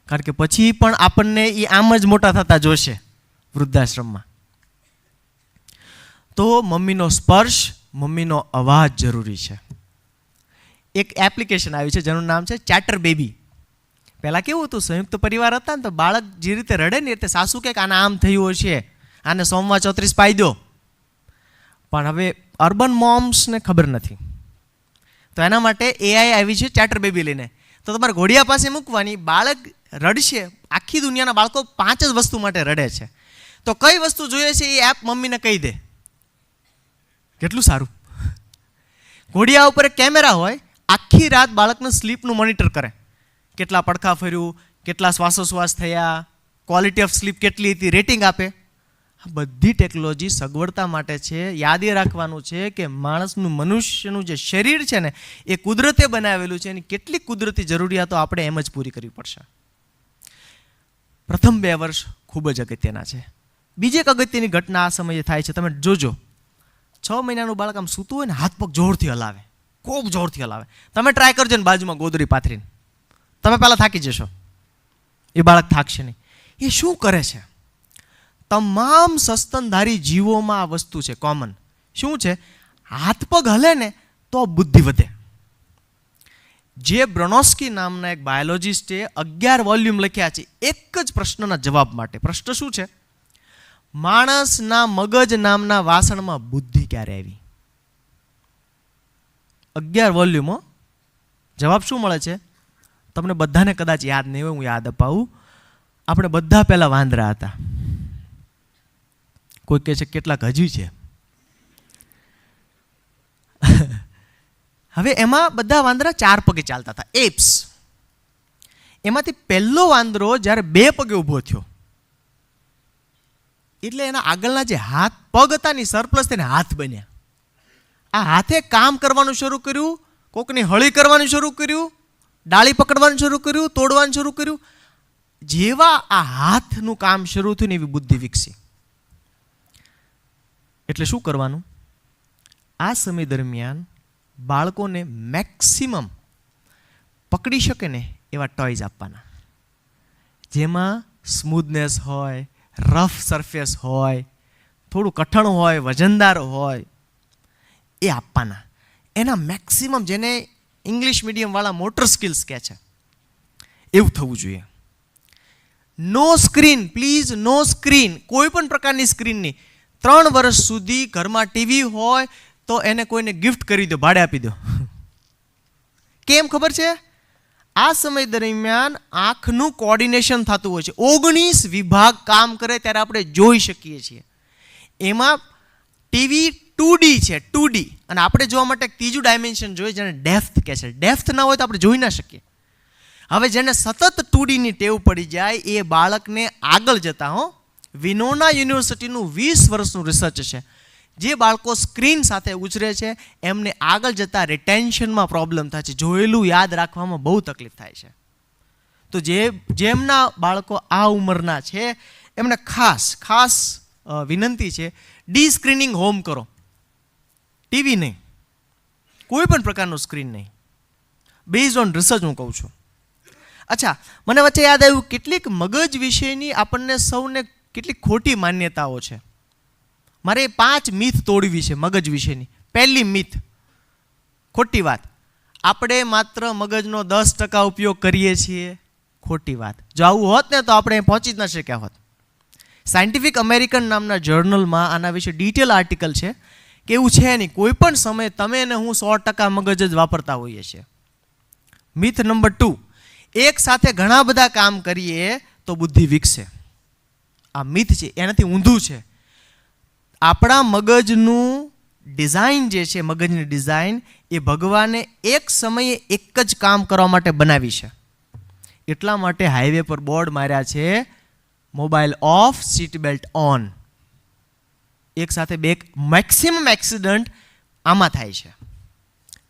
કારણ કે પછી પણ આપણને એ આમ જ મોટા થતા જોશે વૃદ્ધાશ્રમમાં. તો મમ્મીનો સ્પર્શ, મમ્મીનો અવાજ જરૂરી છે. એક એપ્લિકેશન આવી છે જેનું નામ છે ચેટર બેબી. પહેલાં કેવું હતું, સંયુક્ત પરિવાર હતા ને, તો બાળક જે રીતે રડે ને, એટલે સાસુ કે આને આમ થયું હશે, આને સોમવાર 34 પાઈ દો. પણ હવે અર્બન મોમ્સને ખબર નથી, તો એના માટે એઆઈ આવી છે ચેટર બેબી લઈને. તો તમારે ઘોડિયા પાસે મૂકવાની, બાળક રડશે. આખી દુનિયાના બાળકો 5 જ વસ્તુ માટે રડે છે. તો કઈ વસ્તુ જોઈએ છે એ એપ મમ્મીને કહી દે. કેટલું સારું. ઘોડિયા ઉપર એક કેમેરા હોય, આખી રાત બાળકનું સ્લીપનું મોનિટર કરે, કેટલા પડખા ફર્યું, કેટલા શ્વાસોશ્વાસ થયા, ક્વોલિટી ઓફ સ્લીપ કેટલી હતી, રેટિંગ આપે. આ બધી ટેકનોલોજી સગવડતા માટે છે. યાદ એ રાખવાનું છે કે માણસનું, મનુષ્યનું જે શરીર છે ને, એ કુદરતે બનાવેલું છે. એની કેટલીક કુદરતી જરૂરિયાતો આપણે એમ જ પૂરી કરવી પડશે. પ્રથમ 2 વર્ષ ખૂબ જ અગત્યના છે. બીજી એક અગત્યની ઘટના આ સમયે થાય છે. તમે જોજો, 6 મહિનાનું બાળક આમ સૂતું હોય ને, હાથ પગ જોરથી હલાવે, ખૂબ જોરથી હલાવે. તમે ટ્રાય કરજો ને, બાજુમાં ગોદડી પાથરીને, તમે પહેલાં થાકી જશો, એ બાળક થાકશે નહીં. એ શું કરે છે? તમામ સસ્તનધારી જીવોમાં આ વસ્તુ છે કોમન. શું છે? હાથ પગ હલે ને તો બુદ્ધિ વધે. જે બ્રોનોસ્કી નામના એક બાયોલોજિસ્ટે 11 વોલ્યુમ લખ્યા છે એક જ પ્રશ્નના જવાબ માટે. પ્રશ્ન શું છે? માણસના મગજ નામના વાસણમાં બુદ્ધિ ક્યારે આવી? 11 વોલ્યુમો. જવાબ શું મળે છે? તમને બધાને કદાચ યાદ નહીં હોય, હું યાદ અપાવું. આપણે બધા પહેલાં વાંદરા હતા. કોઈ કહે છે કેટલાક હજી છે. હવે એમાં બધા વાંદરા 4 પગે ચાલતા હતા, એપ્સ. એમાંથી પહેલો વાંદરો જ્યારે 2 પગે ઊભો થયો, એટલે એના આગળના જે હાથ પગ હતા ને, સરપ્લસ તેને હાથ બન્યા. આ હાથે કામ કરવાનું શરૂ કર્યું, કોકની હળી કરવાનું શરૂ કર્યું, ડાળી પકડવાનું શરૂ કર્યું, તોડવાનું શરૂ કર્યું. જેવા આ હાથનું કામ શરૂ થયું ને, એવી બુદ્ધિ વિકસી. એટલે શું કરવાનું? આ સમય દરમિયાન બાળકોને મેક્સિમમ પકડી શકે ને એવા ટોયઝ આપવાના, જેમાં સ્મૂધનેસ હોય, રફ સરફેસ હોય, થોડું કઠણ હોય, વજનદાર હોય, એ આપવાના. એના મેક્સિમમ, જેને ઇંગ્લિશ મીડિયમવાળા મોટર સ્કિલ્સ કહે છે, એવું થવું જોઈએ. No screen, please no screen, કોઈ પણ પ્રકારની સ્ક્રીન નહીં. 3 વર્ષ સુધી ઘરમાં ટીવી હોય તો એને કોઈને ગિફ્ટ કરી દો, ભાડે આપી દો. કેમ ખબર છે? આ સમય દરમિયાન આંખનું કોર્ડિનેશન થતું હોય છે. 19 વિભાગ કામ કરે ત્યારે આપણે જોઈ શકીએ છીએ. એમાં ટીવી 2D છે, 2D, અને આપણે જોવા માટે એક ત્રીજું ડાયમેન્શન જોઈએ જેને ડેપ્થ કહે છે. ડેપ્થ ના હોય તો આપણે જોઈ ના શકીએ. હવે જેને સતત 2D ની ટેવ પડી જાય એ બાળકને આગળ જતા વિનોના યુનિવર્સિટીનું 20 વર્ષનું રિસર્ચ છે, જે બાળકો સ્ક્રીન સાથે ઉછરે છે એમને આગળ જતાં રિટેન્શનમાં પ્રોબ્લેમ થાય છે, જોયેલું યાદ રાખવામાં બહુ તકલીફ થાય છે. તો જેમના બાળકો આ ઉંમરના છે એમને ખાસ વિનંતી છે, ડી સ્ક્રીનિંગ હોમ કરો. ટીવી નહીં, કોઈ પણ પ્રકારનું સ્ક્રીન નહીં. બેઝડ ઓન રિસર્ચ હું કહું છું. અચ્છા, મને વચ્ચે યાદ આવ્યું, કેટલીક મગજ વિશેની આપણને સૌને કેટલીક ખોટી માન્યતાઓ છે. મારે 5 મિથ તોડવી છે મગજ વિશેની. પહેલી મિથ, ખોટી વાત, આપણે માત્ર મગજનો 10% ઉપયોગ કરીએ છીએ. ખોટી વાત. જો આવું હોત ને તો આપણે પહોંચી જ ન શક્યા હોત. સાયન્ટિફિક અમેરિકન નામના જર્નલમાં આના વિશે ડિટેલ આર્ટિકલ છે કે એવું છે નહીં, કોઈ પણ સમયે તમે અને હું 100% મગજ જ વાપરતા હોઈએ છીએ. મિથ નંબર 2, એક સાથે ઘણા બધા કામ કરીએ તો બુદ્ધિ વિકસે. આ મિથ છે, એનાથી ઊંધું છે. આપણા મગજનું ડિઝાઇન જે છે, મગજની ડિઝાઇન એ ભગવાને એક સમયે એક જ કામ કરવા માટે બનાવી છે. એટલા માટે હાઈવે પર બોર્ડ માર્યા છે, mobile of, seat belt on. એક સાથે 2 મેક્સિમમ એક્સિડન્ટ આમાં થાય છે.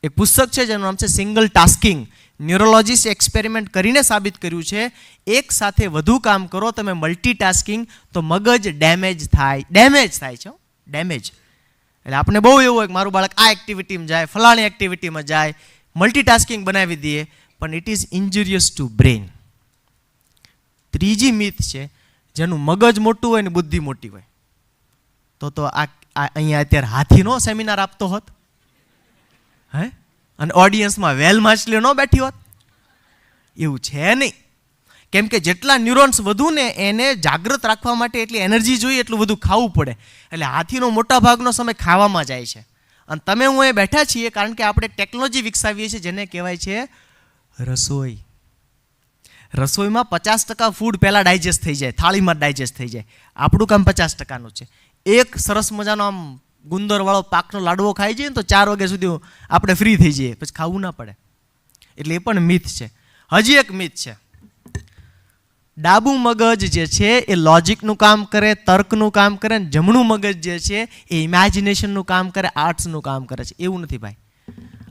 એક પુસ્તક છે જેનું નામ છે સિંગલ ટાસ્કિંગ. ન્યુરોલોજીસ્ટ એક્સપેરિમેન્ટ કરીને સાબિત કર્યું છે, એક સાથે વધુ કામ કરો તમે મલ્ટીટાસ્કિંગ તો મગજ ડેમેજ થાય છે. ડેમેજ એટલે આપણે બહુ એવું હોય કે મારું બાળક આ એક્ટિવિટીમાં જાય, ફલાણી એક્ટિવિટીમાં જાય, મલ્ટીટાસ્કિંગ બનાવી દઈએ, પણ it is injurious two brain. ત્રીજી મિથ છે, જેનું મગજ મોટું હોય ને બુદ્ધિ મોટી હોય તો આ અહીંયા અત્યારે હાથીનો સેમિનાર આપતો હોત, હે, અને ઓડિયન્સમાં વેલ માછલીઓ ન બેઠી હોત. એવું છે નહીં. કેમ કે જેટલા ન્યુરોન્સ વધુ ને એને જાગૃત રાખવા માટે એટલી એનર્જી જોઈએ, એટલું બધું ખાવું પડે. એટલે હાથીનો મોટા ભાગનો સમય ખાવામાં જાય છે. અને તમે હું એ બેઠા છીએ કારણ કે આપણે ટેકનોલોજી વિકસાવીએ છીએ જેને કહેવાય છે રસોઈ. રસોઈમાં 50% ફૂડ પહેલાં ડાયજેસ્ટ થઈ જાય, થાળીમાં ડાયજેસ્ટ થઈ જાય. આપણું કામ 50%નું છે. એક સરસ મજાનો આમ ગુંદરવાળો પાકનો લાડવો ખાઈ જઈએ ને તો 4 વાગ્યા સુધી આપણે ફ્રી થઈ જઈએ, પછી ખાવું ના પડે. એટલે એ પણ મિથ છે. હજી એક મિથ છે, ડાબું મગજ જે છે એ લોજિકનું કામ કરે, તર્કનું કામ કરે, ને જમણું મગજ જે છે એ ઇમેજિનેશનનું કામ કરે, આર્ટ્સનું કામ કરે છે. એવું નથી ભાઈ.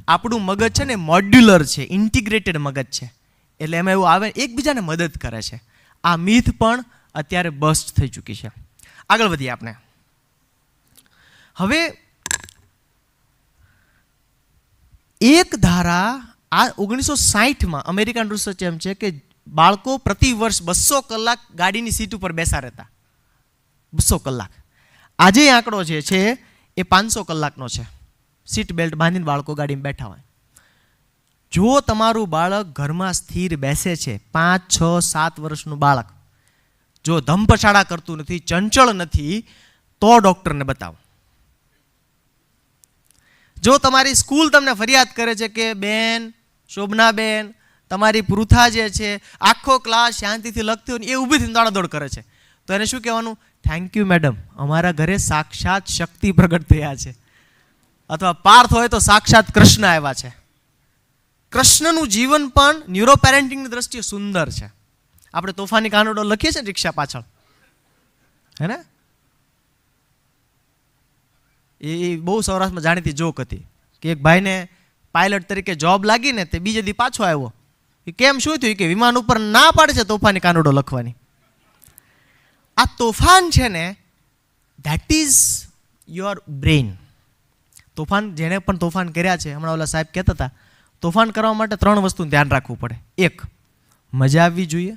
આપણું મગજ છે ને મોડ્યુલર છે, ઇન્ટિગ્રેટેડ મગજ છે. એટલે એમાં એવું આવે, એકબીજાને મદદ કરે છે. આ મિથ પણ અત્યારે બસ્ટ થઈ ચૂકી છે. આગળ વધીએ આપણે. હવે એક ધારા આ 1960માં અમેરિકન રિસર્ચ એમ છે કે બાળકો પ્રતિ વર્ષ 200 કલાક ગાડીની સીટ ઉપર બેસા રહેતા. 200 કલાક. આજે આંકડો જે છે એ 500 કલાકનો છે. સીટ બેલ્ટ બાંધીને બાળકો ગાડીમાં બેઠા હોય. જો તમારું બાળક ઘરમાં સ્થિર બેસે છે, 5, 6, 7 વર્ષનું બાળક, જો ધમપછાડા કરતું નથી, ચંચળ નથી, તો ડૉક્ટરને બતાવો. જો તમારી સ્કૂલ તમને ફરિયાદ કરે છે કે બેન, શોભનાબેન, તમારી પૃથા જે છે આખો ક્લાસ શાંતિથી લખતી હોય ને એ ઊભી થઈને દોડાદોડ કરે છે, તો એને શું કહેવાનું? થેન્ક યુ મેડમ, અમારા ઘરે સાક્ષાત શક્તિ પ્રગટ થયા છે. અથવા પાર્થ હોય તો સાક્ષાત કૃષ્ણ આવ્યા છે. કૃષ્ણનું જીવન પણ ન્યુરો પેરેન્ટિંગની દ્રષ્ટિએ સુંદર છે. આપણે તોફાની કાનુડો લખીએ છીએ રિક્ષા પાછળ, હે ને? એ બહુ સૌરાષ્ટ્રમાં જાણીતી જોક હતી કે એક ભાઈને પાયલટ તરીકે જોબ લાગી ને તે બીજે દી પાછો આવ્યો. કેમ, શું થયું? કે વિમાન ઉપર ના પાડે છે તોફાની કાનુડો લખવાની. આ તોફાન છે ને, ધેટ ઇઝ યોર બ્રેઇન. તોફાન, જેણે પણ તોફાન કર્યા છે, હમણાં ઓલા સાહેબ કહેતા હતા, તોફાન કરવા માટે 3 વસ્તુનું ધ્યાન રાખવું પડે. 1, મજા આવવી જોઈએ.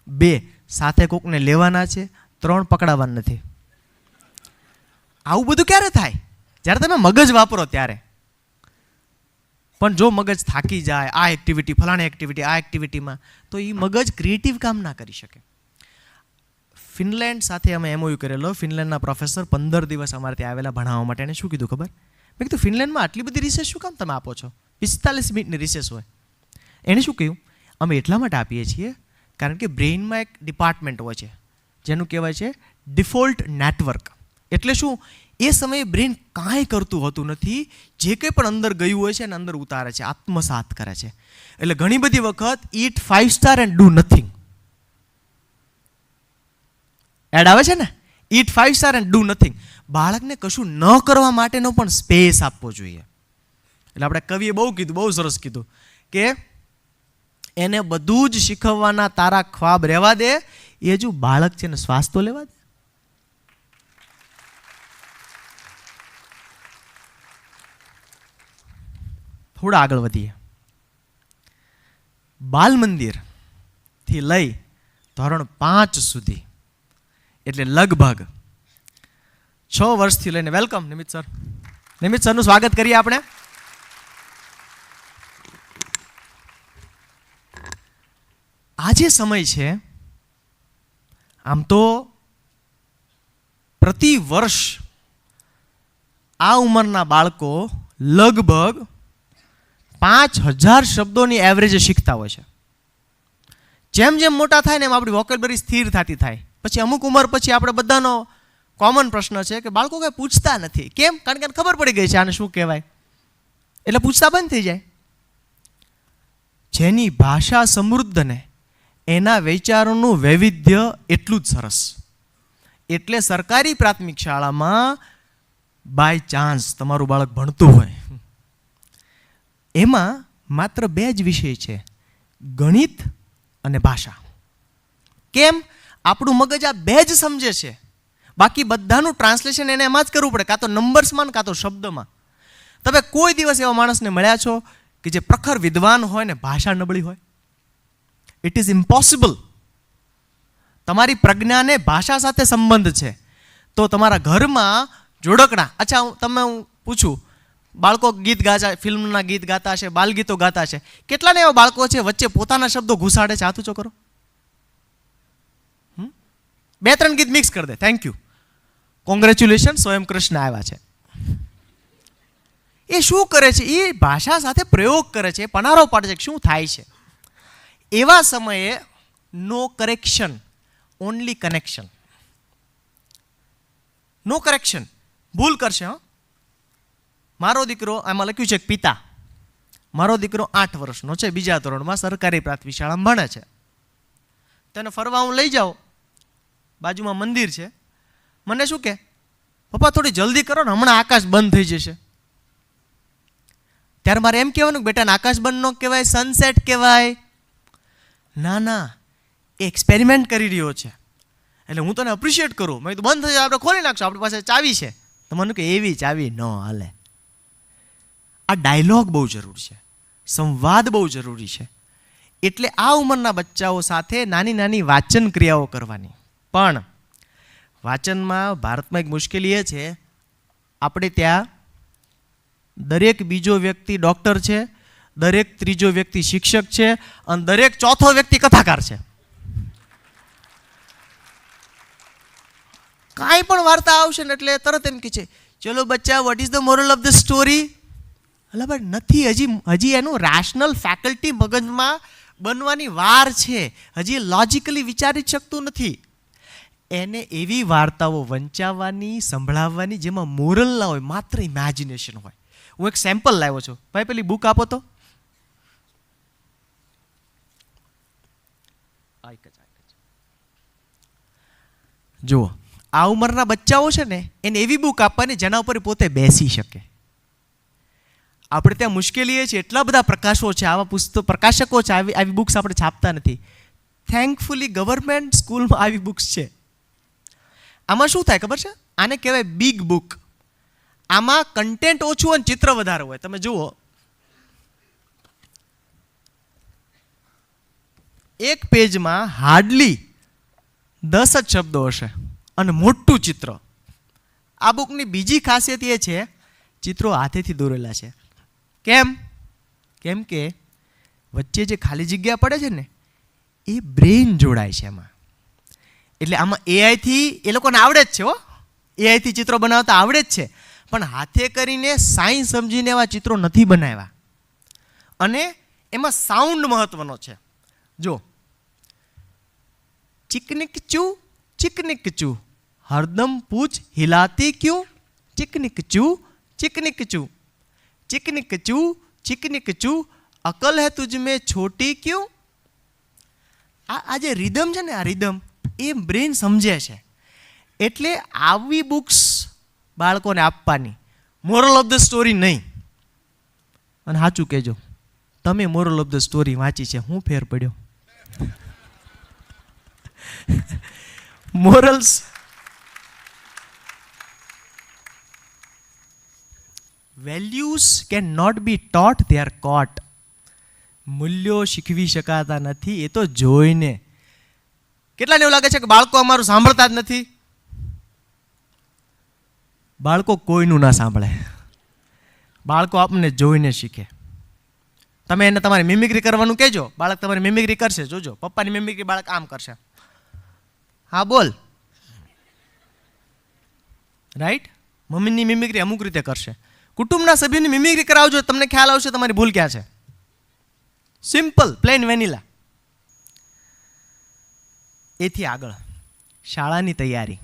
2, સાથે કોકને લેવાના છે. 3, પકડાવાના નથી. આવું બધું ક્યારે થાય? જ્યારે તમે મગજ વાપરો ત્યારે. પણ જો મગજ થાકી જાય આ એક્ટિવિટી ફલાણી એક્ટિવિટી આ એક્ટિવિટીમાં, તો એ મગજ ક્રિએટિવ કામ ના કરી શકે. ફિનલેન્ડ સાથે અમે MOU કરેલો. ફિનલેન્ડના પ્રોફેસર 15 દિવસ અમારે ત્યાં આવેલા ભણાવવા માટે. એને શું કીધું ખબર? મેં કીધું ફિનલેન્ડમાં આટલી બધી રિસેસ શું કામ તમે આપો છો? 45 મિનિટની રિસેસ હોય. એણે શું કહ્યું? અમે એટલા માટે આપીએ છીએ કારણ કે બ્રેઇનમાં એક ડિપાર્ટમેન્ટ હોય છે જેનું કહેવાય છે ડિફોલ્ટ નેટવર્ક. એટલે શું? એ સમયે બ્રેઇન કાંઈ કરતું હોતું નથી. જે કંઈ પણ અંદર ગયું હોય છે એને અંદર ઉતારે છે, આત્મસાત કરે છે. એટલે ઘણી બધી વખત eat 5 star and do nothing ad આવે છે ને, eat 5 star and do nothing. બાળકને કશું ન કરવા માટેનો પણ સ્પેસ આપવો જોઈએ. એટલે આપણે કવિએ બહુ કીધું, બહુ સરસ કીધું કે એને બધું જ શીખવવાના તારા ખ્વાબ રહેવા દે, એ હજુ બાળક છે ને શ્વાસ તો લેવા દે. થોડા આગળ વધીએ. બાલ મંદિરથી લઈ ધોરણ 5 સુધી, એટલે લગભગ 6 વર્ષથી લઈને, વેલકમ નિમિત સર. નિમિત સરનું સ્વાગત કરીએ આપણે. આ જે સમય છે, આમ તો પ્રતિ વર્ષ આ ઉંમરના બાળકો લગભગ 5000 શબ્દોની એવરેજ શીખતા હોય છે. જેમ જેમ મોટા થાય ને એમ આપણી વોકેબલરી સ્થિર થતી થાય. પછી અમુક ઉંમર પછી આપણે બધાનો કોમન પ્રશ્ન છે કે બાળકો કંઈ પૂછતા નથી. કેમ? કારણ કે ખબર પડી ગઈ છે આને શું કહેવાય, એટલે પૂછતા બંધ થઈ જાય. જેની ભાષા સમૃદ્ધ ને એના વિચારોનું વૈવિધ્ય એટલું જ સરસ. એટલે સરકારી પ્રાથમિક શાળામાં બાય ચાન્સ તમારું બાળક ભણતું હોય, એમાં માત્ર 2 જ વિષય છે, ગણિત અને ભાષા. કેમ? આપણું મગજ આ 2 જ સમજે છે. બાકી બધાનું ટ્રાન્સલેશન એને એમાં જ કરવું પડે, કાં તો નંબર્સમાં કાં તો શબ્દમાં. તમે કોઈ દિવસ એવા માણસને મળ્યા છો કે જે પ્રખર વિદ્વાન હોય ને ભાષા નબળી હોય? It is impossible. તમારી પ્રજ્ઞાને ભાષા સાથે સંબંધ છે તો તમારા ઘરમાં જોડકણા. અચ્છા, હું પૂછું, બાળકો ગીત ગાતા, ફિલ્મના ગીત ગાતા હશે, બાલગીતો ગાતા હશે, કેટલાને એવા બાળકો છે વચ્ચે પોતાના શબ્દો ઘુસાડે છે? હાથ ઊંચો કરો. 2-3 ગીત મિક્સ કરી દે. થેન્ક યુ, કોંગ્રેચ્યુલેશન, સ્વયં કૃષ્ણ આવ્યા છે. એ શું કરે છે? એ ભાષા સાથે પ્રયોગ કરે છે, પનારો પાડે છે. શું થાય છે? એવા સમયે નો કરેક્શન, ઓનલી કનેક્શન. નો કરેક્શન, ભૂલ કરશે. મારો દીકરો, આમાં લખ્યું છે પિતા, મારો દીકરો 8 વર્ષનો છે, 2જા ધોરણમાં સરકારી પ્રાથમિક શાળામાં ભણે છે. તેને ફરવા હું લઈ જાઉં, બાજુમાં મંદિર છે. મને શું કે, પપ્પા થોડી જલ્દી કરો ને, હમણાં આકાશ બંધ થઈ જશે. ત્યારે મારે એમ કહેવાનું કે બેટાને આકાશ બંધ ન કહેવાય, સનસેટ કહેવાય. ના ના, એ એક્સપેરિમેન્ટ કરી રહ્યો છે, એટલે હું તને એપ્રિશિએટ કરું. મેં તો બંધ થઈ જાય, આપણે ખોલી નાખશું, આપણી પાસે ચાવી છે. તો મને કે એવી ચાવી ન હાલે. આ ડાયલોગ બહુ જરૂરી છે, સંવાદ બહુ જરૂરી છે. એટલે આ ઉંમરના બચ્ચાઓ સાથે નાની નાની વાંચન ક્રિયાઓ કરવાની. પણ વાંચનમાં ભારતમાં એક મુશ્કેલી એ છે, આપણે ત્યાં દરેક બીજો વ્યક્તિ ડૉક્ટર છે, દરેક ત્રીજો વ્યક્તિ શિક્ષક છે, અને દરેક ચોથો વ્યક્તિ કથાકાર છે. કાંઈ પણ વાર્તા આવશે ને એટલે તરત એમ કે છે, ચલો બચ્ચા, what is the moral of the story? એટલે ભાઈ નથી, હજી એનું રેશનલ ફેકલ્ટી મગજમાં બનવાની વાર છે. હજી લોજિકલી વિચારી શકતું નથી. એને એવી વાર્તાઓ વંચાવવાની, સંભળાવવાની જેમાં મોરલ ના હોય, માત્ર ઇમેજિનેશન હોય. હું એક સેમ્પલ લાવ્યો છું. ભાઈ પેલી બુક આપો તો. જુઓ, આ ઉંમરના બચ્ચાઓ છે ને, એને એવી બુક આપવાની જેના ઉપર પોતે બેસી શકે. આપણે ત્યાં મુશ્કેલી એ છે, એટલા બધા પ્રકાશો છે, આવા પ્રકાશકો છે, આવી બુક્સ આપણે છાપતા નથી. થેન્કફુલી ગવર્મેન્ટ સ્કૂલમાં આવી બુક્સ છે. આમાં શું થાય ખબર છે? આને કહેવાય બિગ બુક. આમાં કન્ટેન્ટ ઓછું અને ચિત્ર વધારે હોય. તમે જુઓ, એક પેજમાં હાર્ડલી 10 જ શબ્દો હશે અને મોટું ચિત્ર. આ બુકની બીજી ખાસિયત એ છે, ચિત્રો હાથેથી દોરેલા છે. કેમ? કેમ કે વચ્ચે જે ખાલી જગ્યા પડે છે ને એ બ્રેઇન જોડાય છે એમાં. એટલે આમાં એઆઈથી એ લોકોને આવડે જ છે હો, એઆઈથી ચિત્રો બનાવતા આવડે જ છે, પણ હાથે કરીને સાયન્સ સમજીને એવા ચિત્રો નથી બનાવ્યા. અને એમાં સાઉન્ડ મહત્વનો છે. જો ચિકનિક ચૂ હરદમ પૂછ હિલાતી ક્યું, ચિકનિક ચૂ ચિકનિક ચૂ અકલ હે તુझ में छोटी क्यों. આ જે રિધમ છે ને, આ રિધમ એ બ્રેન સમજે છે. એટલે આવી બુક્સ બાળકોને આપવાની, મોરલ ઓફ ધ સ્ટોરી નહીં. અને સાચું કહેજો, તમે મોરલ ઓફ ધ સ્ટોરી વાંચી છે, હું ફેર પડ્યો? Morals values can not be taught, they are caught. મૂલ્યો શીખવી શકાતા નથી, એ તો જોઈને. કેટલાને એવું લાગે છે કે બાળકો અમારું સાંભળતા જ નથી? બાળકો કોઈનું ના સાંભળે, બાળકો આપણને જોઈને શીખે. તમે એને તમારી મિમિક્રી કરવાનું કહેજો, બાળક તમારી મિમિક્રી કરશે. જોજો, પપ્પાની મિમિક્રી બાળક આમ કરશે. હા બોલ, રાઈટ. મમ્મીની મિમિક્રી અમુક રીતે કરશે. કુટુંબના સભ્યોની મિમિક્રી કરાવજો, તમને ખ્યાલ આવશે તમારી ભૂલ ક્યાં છે. Simple, plain vanilla. એથી આગળ શાળાની તૈયારી.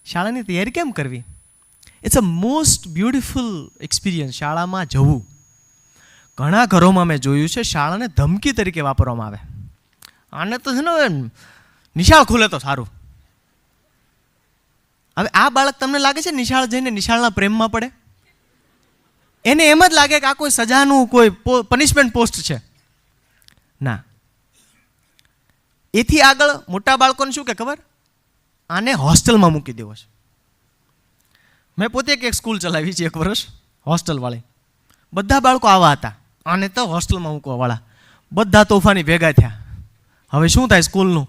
શાળાની તૈયારી કેમ કરવી? It's a most beautiful experience શાળામાં જવું. ઘણા ઘરોમાં મેં જોયું છે શાળાને ધમકી તરીકે વાપરવામાં આવે. આને તો છે ને નિશાળ ખુલે તો સારું. હવે આ બાળક તમને લાગે છે નિશાળ જઈને નિશાળના પ્રેમમાં પડે? એને એમ જ લાગે કે આ કોઈ સજાનું કોઈ પનિશમેન્ટ પોસ્ટ છે. ના. એથી આગળ મોટા બાળકોને શું કે ખબર? આને હોસ્ટેલમાં મૂકી દેવો છે. મેં પોતે એક સ્કૂલ ચલાવી છે 1 વર્ષ, હોસ્ટેલવાળી. બધા બાળકો આવા હતા, આને તો હોસ્ટેલમાં મૂકવાવાળા. બધા તોફાની ભેગા થયા. હવે શું થાય સ્કૂલનું?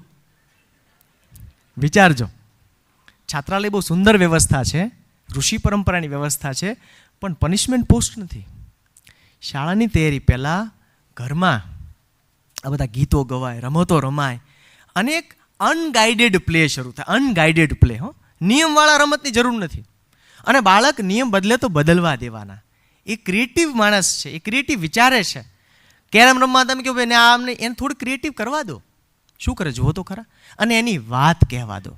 વિચારજો. છાત્રાલય બહુ સુંદર વ્યવસ્થા છે, ઋષિ પરંપરાની વ્યવસ્થા છે, પણ પનિશમેન્ટ પોસ્ટ નથી. શાળાની તૈયારી પહેલાં ઘરમાં આ બધા ગીતો ગવાય, રમતો રમાય, અને એક અનગાઈડેડ પ્લે શરૂ થાય. અનગાઈડેડ પ્લે, હો, નિયમવાળા રમતની જરૂર નથી. અને બાળક નિયમ બદલે તો બદલવા દેવાના. એ ક્રિએટિવ માણસ છે, એ ક્રિએટિવ વિચારે છે. કેરમ રમવા તમે કહો ભાઈ આમને, એને થોડું ક્રિએટિવ કરવા દો. શું કરે જુઓ તો ખરા. અને એની વાત કહેવા દો.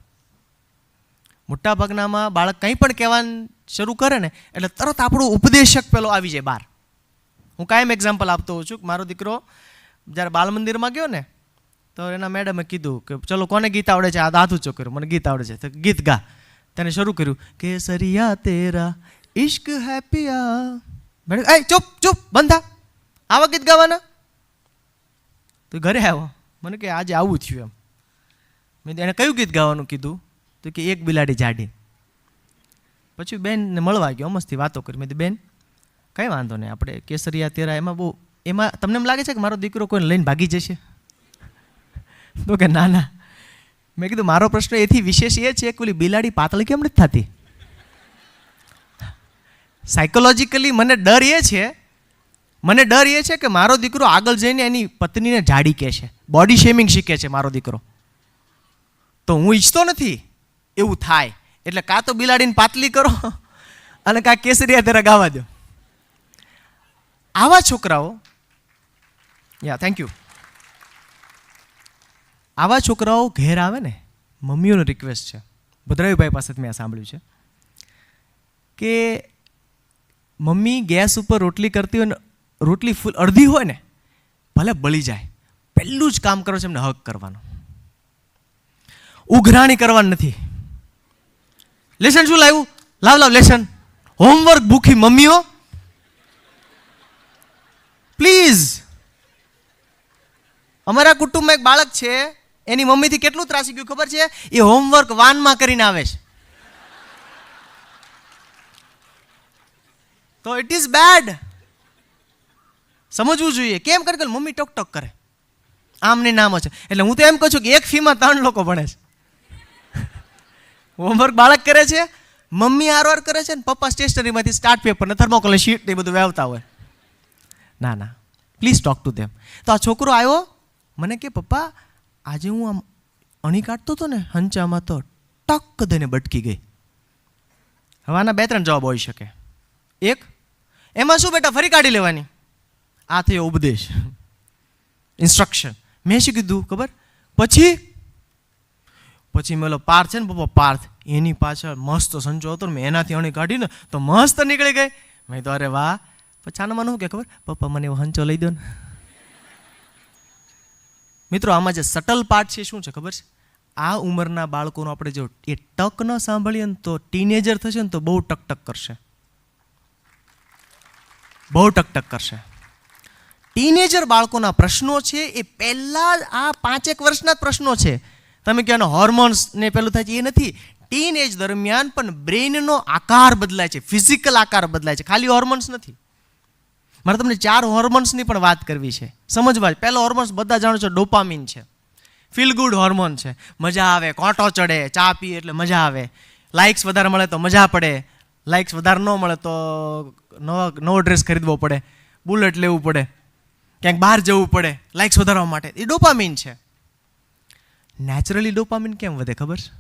મોટાભાગનામાં બાળક કંઈ પણ કહેવાનું શરૂ કરે ને એટલે તરત આપણો ઉપદેશક પેલો આવી જાય બહાર. હું કાયમ એક્ઝામ્પલ આપતો હોઉં છું કે મારો દીકરો જ્યારે બાલ મંદિરમાં ગયો ને તો એના મેડમે કીધું કે ચલો કોને ગીત આવડે છે? આ હાથ ઊંચો કર્યો, મને ગીત આવડે છે, તો ગીત ગા. તેને શરૂ કર્યું કેસરિયા તેરા ઇશ્ક હે પિયા. મેડમ એ ચૂપ ચૂપ બંધ થા, આવા ગીત ગાવાના? તો ઘરે આવ્યો, મને કે આજે આવું થયું એમ. મેં એને કયું ગીત ગાવાનું કીધું? તો કે એક બિલાડી જાડી. પછી બેનને મળવા ગયો, મસ્તી વાતો કરી. મેં બેન કંઈ વાંધો નહીં, આપણે કેસરિયા તેરા એમાં તમને એમ લાગે છે કે મારો દીકરો કોઈને લઈને ભાગી જશે? તો કે ના ના. મેં કીધું મારો પ્રશ્ન એથી વિશેષ એ છે કે ઓલી બિલાડી પાતળી કેમ નથી થતી? સાયકોલોજીકલી મને ડર એ છે કે મારો દીકરો આગળ જઈને એની પત્નીને જાડી કહેશે, બોડી શેમિંગ શીખે છે મારો દીકરો. તો હું ઈચ્છતો નથી એવું થાય. એટલે કાં તો બિલાડીને પાતળી કરો અને કાં કેસરિયા તેરા ગાવા દો. આવા છોકરાઓ, થેન્ક યુ. આવા છોકરાઓ ઘેર આવે ને, મમ્મીઓનો રિક્વેસ્ટ છે, ભદ્રાયુભાઈ પાસેથી મેં સાંભળ્યું છે કે મમ્મી ગેસ ઉપર રોટલી કરતી હોય ને, રોટલી ફૂલ અડધી હોય ને, ભલે બળી જાય, પહેલું જ કામ કરો છે એમને હક કરવાનું. ઉઘરાણી કરવાની નથી. લેસન શું લાવ્યું? લાવ લેસન. હોમવર્ક ભૂખી મમ્મીઓ, પ્લીઝ. અમારા કુટુંબમાં એક બાળક છે, એની મમ્મીથી કેટલું ત્રાસી ગયું ખબર છે? એ હોમવર્ક વાનમાં કરીને આવે છે. તો ઇટ ઇઝ બેડ. સમજવું જોઈએ. કેમ કરે? મમ્મી ટોક ટોક કરે, આમ ને નામ છે. એટલે હું તો એમ કહું છું કે એક ફીમાં 3 લોકો ભણે છે. હોમવર્ક બાળક કરે છે, મમ્મી આરવાર કરે છે, ને પપ્પા સ્ટેશનરીમાંથી સ્ટાર્ટ પેપર ને થર્મોકોલ શીટ ને બધું વાવતા હોય. ના ના, પ્લીઝ ટોક ટુ ધેમ. તો આ છોકરો આવ્યો, મને કે પપ્પા આજે હું આમ અણી કાઢતો હતો ને હંચામાં તો ટક દઈને બટકી ગઈ. હવે આના 2-3 જવાબ હોઈ શકે. એક, એમાં શું બેટા ફરી કાઢી લેવાની. આ થયો ઉપદેશ, ઇન્સ્ટ્રક્શન. મેં શું કીધું ખબર? પછી મેલો પાર્થ છે ને પપ્પા, પાર્થ એની પાછળ મસ્ત સંચો હતો ને મેં એનાથી અણી કાઢીને તો મસ્ત નીકળી ગઈ. મેં તો અરે વાહ. પછી આનામાં શું કે ખબર? પપ્પા મને એવો હંચો લઈ દો ને. મિત્રો આમાં જે સટલ પાર્ટ છે શું છે ખબર છે? આ ઉંમરના બાળકોનો આપણે જો એ ટક ન સાંભળીએ ને તો ટીનેજર થશે ને તો બહુ ટકટક કરશે, બહુ ટકટક કરશે. ટીનેજર બાળકોના પ્રશ્નો છે એ પહેલા આ 5-1 વર્ષના જ પ્રશ્નો છે. તમે કહો હોર્મોન્સ ને પેલું થાય છે, એ નથી. ટીનેજ દરમિયાન પણ બ્રેઇનનો આકાર બદલાય છે, ફિઝિકલ આકાર બદલાય છે, ખાલી હોર્મોન્સ નથી. મારે તમને 4 હોર્મોન્સની પણ વાત કરવી છે, સમજવા. પહેલો હોર્મોન્સ બધા જાણો છો, ડોપામિન છે. ફીલ ગુડ હોર્મોન છે. મજા આવે, કોંટો ચડે, ચા પીએ એટલે મજા આવે. લાઇક્સ વધારે મળે તો મજા પડે, લાઇક્સ વધારે ન મળે તો નવો ડ્રેસ ખરીદવો પડે, બુલેટ લેવું પડે, ક્યાંક બહાર જવું પડે લાઇક્સ વધારવા માટે. એ ડોપામિન છે. નેચરલી ડોપામિન કેમ વધે ખબર છે?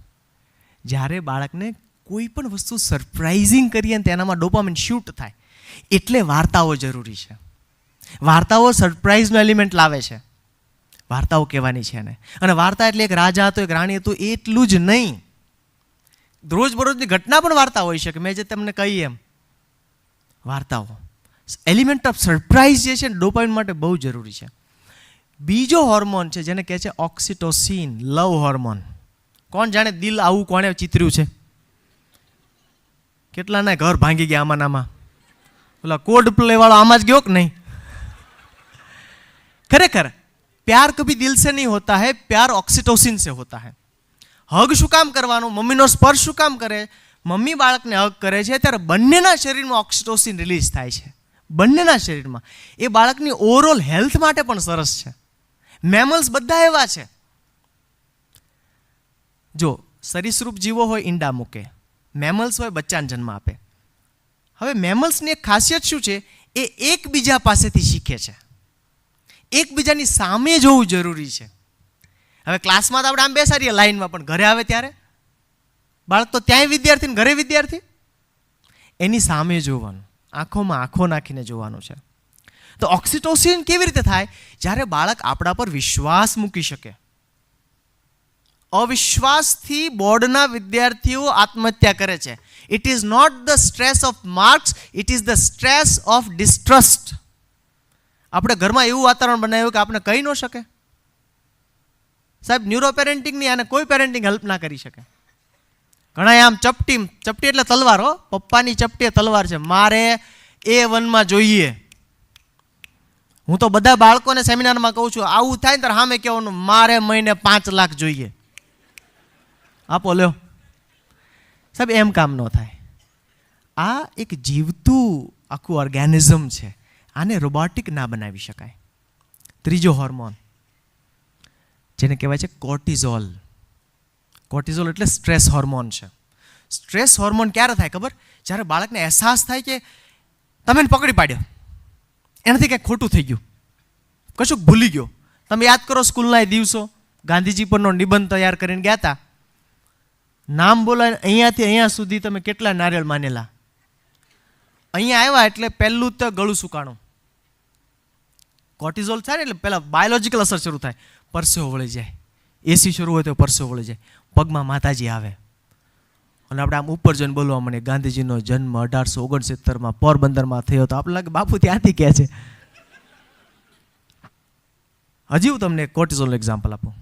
જ્યારે બાળકને કોઈ પણ વસ્તુ સરપ્રાઇઝિંગ કરીએ ને તેનામાં ડોપામિન શૂટ થાય. એટલે વાર્તાઓ જરૂરી છે. વાર્તાઓ સરપ્રાઇઝનો એલિમેન્ટ લાવે છે. વાર્તાઓ કહેવાની છે એને. અને વાર્તા એટલે એક રાજા હતો, એક રાણી હતું, એટલું જ નહીં. રોજબરોજની ઘટના પણ વાર્તા હોઈ શકે. મેં જે તમને કહી એમ વાર્તાઓ, એલિમેન્ટ ઓફ સરપ્રાઇઝ જે છે ને ડોપામિન માટે બહુ જરૂરી છે. બીજો હોર્મોન છે જેને કહે છે ઓક્સિટોસિન, લવ હોર્મોન. કોણ જાણે દિલ આવું કોણે ચિતર્યું છે? કેટલાના ઘર ભાંગી ગયા આમાં નામાં. ઓલા કોડ પ્લે વાળો આમાં જ ગયો કે નહીં? ખરેખર પ્યાર કભી દિલ સે નહીં હોતા હૈ, પ્યાર ઓક્સિટોસિન સે હોતા હૈ. હગ શું કામ કરવાનું? મમ્મીનો સ્પર્શ શું કામ કરે? મમ્મી બાળકને હગ કરે છે ત્યારે બંનેના શરીરમાં ઓક્સિટોસિન રિલીઝ થાય છે, બંનેના શરીરમાં. એ બાળકની ઓવરઓલ હેલ્થ માટે પણ સરસ છે. મેમલ્સ બધા એવા છે. જો સરીસૃપ જીવો હોય ઈંડા મૂકે, મેમલ્સ હોય બચ્ચાને જન્મ આપે. હવે મેમલ્સની એક ખાસિયત શું છે? એ એકબીજા પાસેથી શીખે છે. એકબીજાની સામે જોવું જરૂરી છે. હવે ક્લાસમાં તો આપણે આમ બેસાડીએ લાઈનમાં, પણ ઘરે આવે ત્યારે બાળક તો ત્યાંય વિદ્યાર્થી ને ઘરે વિદ્યાર્થી. એની સામે જોવાનું, આંખોમાં આંખો નાખીને જોવાનું છે. તો ઓક્સિટોસિન કેવી રીતે થાય? જ્યારે બાળક આપણા પર વિશ્વાસ મૂકી શકે. અવિશ્વાસથી બોર્ડના વિદ્યાર્થીઓ આત્મહત્યા કરે છે. It is not the stress of marks, it is the stress of distrust. આપણે ઘરમાં એવું વાતાવરણ બનાવ્યું કે આપણે કહી ન શકે. સાહેબ ન્યુરો પેરેન્ટિંગની આને કોઈ પેરેન્ટિંગ હેલ્પ ના કરી શકે. ઘણા આમ ચપટી એટલે તલવાર. હો, પપ્પાની ચપટી તલવાર છે. મારે A1માં જોઈએ. હું તો બધા બાળકોને સેમિનારમાં કહું છું, આવું થાય ને ત્યારે સામે કહેવાનું મારે મહિને 5 લાખ જોઈએ. આપો લ્યો. સાહેબ એમ કામ ન થાય. આ એક જીવતું આખું ઓર્ગેનિઝમ છે. આને રોબોટિક ના બનાવી શકાય. ત્રીજો હોર્મોન જેને કહેવાય છે કોર્ટિઝોલ. કોર્ટિઝોલ એટલે સ્ટ્રેસ હોર્મોન છે. સ્ટ્રેસ હોર્મોન ક્યારે થાય ખબર? જ્યારે બાળકને અહેસાસ થાય કે તમે એને પકડી પાડ્યો, એનાથી કંઈક ખોટું થઈ ગયું, કશુંક ભૂલી ગયો. તમે યાદ કરો સ્કૂલના એ દિવસો, ગાંધીજી પરનો નિબંધ તૈયાર કરીને ગયા હતા. નામ બોલાય અહીંયાથી અહીંયા સુધી તમે કેટલા નારિયેળ માનેલા. અહીંયા આવ્યા એટલે પહેલું તો ગળું સુકાણું. કોર્ટિઝોલ થાય ને એટલે પહેલાં બાયોલોજિકલ અસર શરૂ થાય. પરસેવો વળી જાય, એસી શરૂ હોય તો પરસેવો વળી જાય, પગમાં માતાજી આવે અને આપણે આમ ઉપર જઈને બોલવા માંડીએ ગાંધીજીનો જન્મ 1869માં પોરબંદરમાં થયો. તો આપણે લાગે બાપુ ત્યાંથી કહે છે. હજી હું તમને કોર્ટિઝોલનું એક્ઝામ્પલ આપું.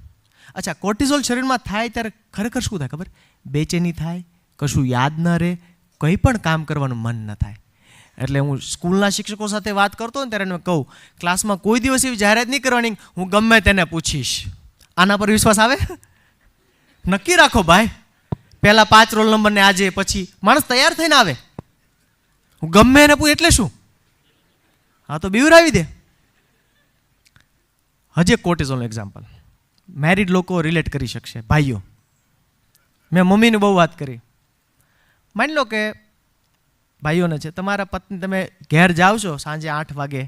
અચ્છા, કોર્ટિઝોલ શરીરમાં થાય ત્યારે ખરેખર શું થાય ખબર? બેચેની થાય, કશું યાદ ન રહે, કંઈ પણ કામ કરવાનું મન ન થાય. એટલે હું સ્કૂલના શિક્ષકો સાથે વાત કરતો ને ત્યારે મેં કહું, ક્લાસમાં કોઈ દિવસ એવી જાહેરાત નહીં કરવાની, હું ગમે તેને પૂછીશ. આના પર વિશ્વાસ આવે? નક્કી રાખો ભાઈ. પહેલા 5 રોલ નંબરને આજે પછી માણસ તૈયાર થઈને આવે. હું ગમે એને પૂછ એટલે શું? હા તો બીવરાવી દે. હજી એક કોર્ટિઝોલનું એક્ઝામ્પલ મેરિડ લોકો રિલેટ કરી શકશે. ભાઈઓ, મેં મમ્મીને બહુ વાત કરી. માની લો કે ભાઈઓને છે, તમારા પત્ની તમે ઘેર જાઓ છો સાંજે 8 વાગે,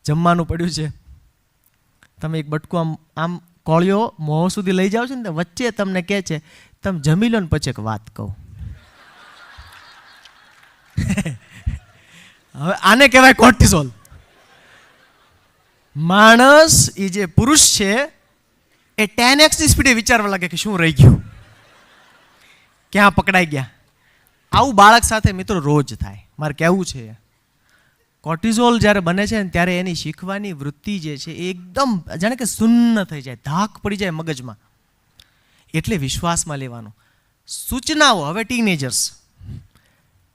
જમવાનું પડ્યું છે, તમે એક બટકું આમ આમ કોળિયો મોં સુધી લઈ જાઓ છો ને, વચ્ચે તમને કહે છે તમે જમી લો ને પછી એક વાત કહું. હવે આને કહેવાય કોર્ટિસોલ. માણસ એ જે પુરુષ છે એ 10x ની સ્પીડે વિચારવા લાગે કે શું રહી ગયું, ક્યાં પકડાઈ ગયા. આવું બાળક સાથે મિત્રો રોજ થાય. મારે કહેવું છે કોર્ટિઝોલ જ્યારે બને છે ને ત્યારે એની શીખવાની વૃત્તિ જે છે એ એકદમ જાણે કે શૂન્ય થઈ જાય, ધાક પડી જાય મગજમાં. એટલે વિશ્વાસમાં લેવાનું. સૂચનાઓ, હવે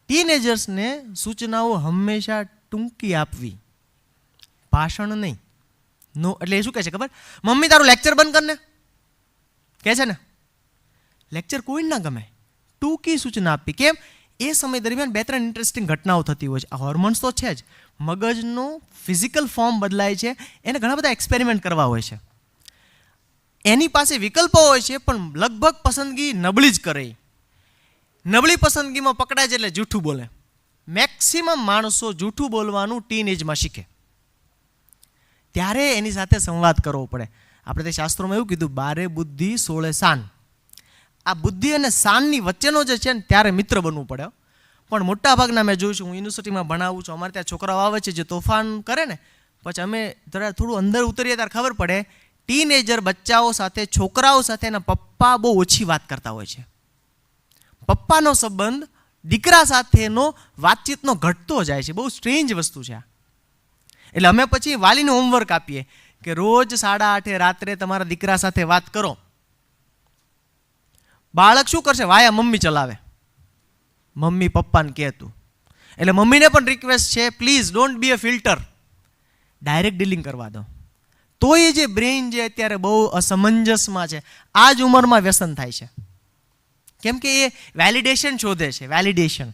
ટીનેજર્સને સૂચનાઓ હંમેશા ટૂંકી આપવી, ભાષણ નહીં. નો એટલે એ શું કહે છે ખબર? મમ્મી તારું લેક્ચર બંધ કરને કહે છે ને. લેક્ચર કોઈ ના ગમે, ટૂંકી સૂચના આપવી. કેમ? એ સમય દરમિયાન 2-3 ઇન્ટરેસ્ટિંગ ઘટનાઓ થતી હોય છે. આ હોર્મોન્સ તો છે જ, મગજનું ફિઝિકલ ફોર્મ બદલાય છે, એને ઘણા બધા એક્સપેરિમેન્ટ કરવા હોય છે. એની પાસે વિકલ્પો હોય છે પણ લગભગ પસંદગી નબળી જ કરે. નબળી પસંદગીમાં પકડાય છે એટલે જૂઠું બોલે. મેક્સિમમ માણસો જૂઠું બોલવાનું ટીન એજમાં શીખે. ત્યારે એની સાથે સંવાદ કરવો પડે. આપણે તે શાસ્ત્રોમાં એવું કીધું 12 બુદ્ધિ 16 શાન. આ બુદ્ધિ અને શાનની વચ્ચેનો જે છે ને ત્યારે મિત્ર બનવું પડે. પણ મોટા ભાગના મેં જોયું છું, હું યુનિવર્સિટીમાં ભણાવું છું, અમારે ત્યાં છોકરાઓ આવે છે જે તોફાન કરે ને, પછી અમે જરા થોડું અંદર ઉતરીએ ત્યારે ખબર પડે ટીનેજર બચ્ચાઓ સાથે, છોકરાઓ સાથે એના પપ્પા બહુ ઓછી વાત કરતા હોય છે. પપ્પાનો સંબંધ દીકરા સાથેનો વાતચીતનો ઘટતો જાય છે. બહુ સ્ટ્રેન્જ વસ્તુ છે આ. એટલે અમે પછી વાલીને હોમવર્ક આપીએ કે રોજ 8:30 રાત્રે તમારા દીકરા સાથે વાત કરો. બાળક શું કરશે? વાયા મમ્મી ચલાવે, મમ્મી પપ્પાને કહેતું. એટલે મમ્મીને પણ રિક્વેસ્ટ છે, please don't be a filter, direct dealing કરવા દો. તો એ જે બ્રેઇન જે અત્યારે બહુ અસમંજસમાં છે, આ જ ઉંમરમાં વ્યસન થાય છે. કેમ કે એ વેલિડેશન શોધે છે, વેલિડેશન,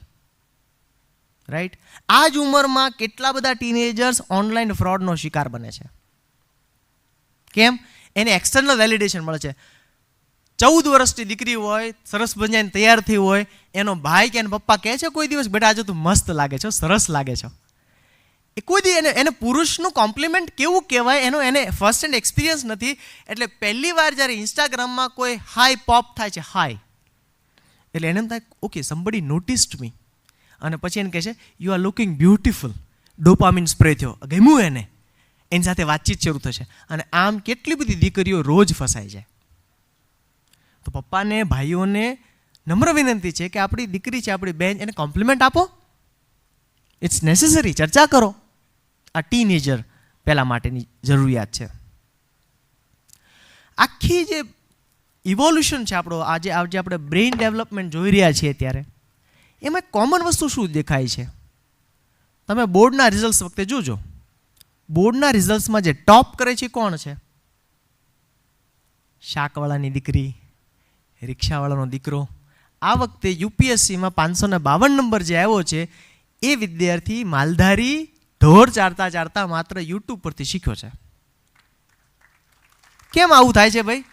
રાઈટ? આ જ ઉંમરમાં કેટલા બધા ટીનેજર્સ ઓનલાઈન ફ્રોડનો શિકાર બને છે. કેમ? એને એક્સટર્નલ વેલિડેશન મળે છે. 14 વર્ષની દીકરી હોય, સરસ બનીને તૈયાર થઈ હોય, એનો ભાઈ કે એના પપ્પા કહે છે કોઈ દિવસ, બેટા આજે તું મસ્ત લાગે છો, સરસ લાગે છો. એ કોઈ દી એને પુરુષનું કોમ્પ્લિમેન્ટ કેવું કહેવાય એનો એને ફર્સ્ટ હેન્ડ એક્સપિરિયન્સ નથી. એટલે પહેલી વાર જ્યારે ઇન્સ્ટાગ્રામમાં કોઈ હાઈ પોપ થાય છે, હાઈ, એટલે એને એમ થાય ઓકે સમબડી નોટિસ્ડ મી, અને પછી એને કહે છે you are looking beautiful, dopamine spray થયો, ગમ્યું એને, એની સાથે વાતચીત શરૂ થશે. અને આમ કેટલી બધી દીકરીઓ રોજ ફસાઈ જાય. તો પપ્પાને, ભાઈઓને નમ્ર વિનંતી છે કે આપણી દીકરી છે, આપણી બહેન, એને કોમ્પ્લિમેન્ટ આપો. It's necessary. ચર્ચા કરો. આ ટીનેજર પહેલાં માટેની જરૂરિયાત છે. આખી જે ઇવોલ્યુશન છે આપણો, આજે આપણે બ્રેઇન ડેવલપમેન્ટ જોઈ રહ્યા છીએ ત્યારે, એમાં કોમન વસ્તુ શું દેખાય છે? તમે બોર્ડના રિઝલ્ટ્સ વખતે જોજો. બોર્ડના રિઝલ્ટ્સમાં જે ટોપ કરે છે કોણ છે? શાકવાળાની દીકરી, રિક્ષાવાળાનો દીકરો. આ વખતે યુપીએસસીમાં 552 નંબર જે આવ્યો છે એ વિદ્યાર્થી માલધારી ઢોર ચારતા ચારતા માત્ર યુટ્યુબ પરથી શીખ્યો છે. કેમ આવું થાય છે ભાઈ?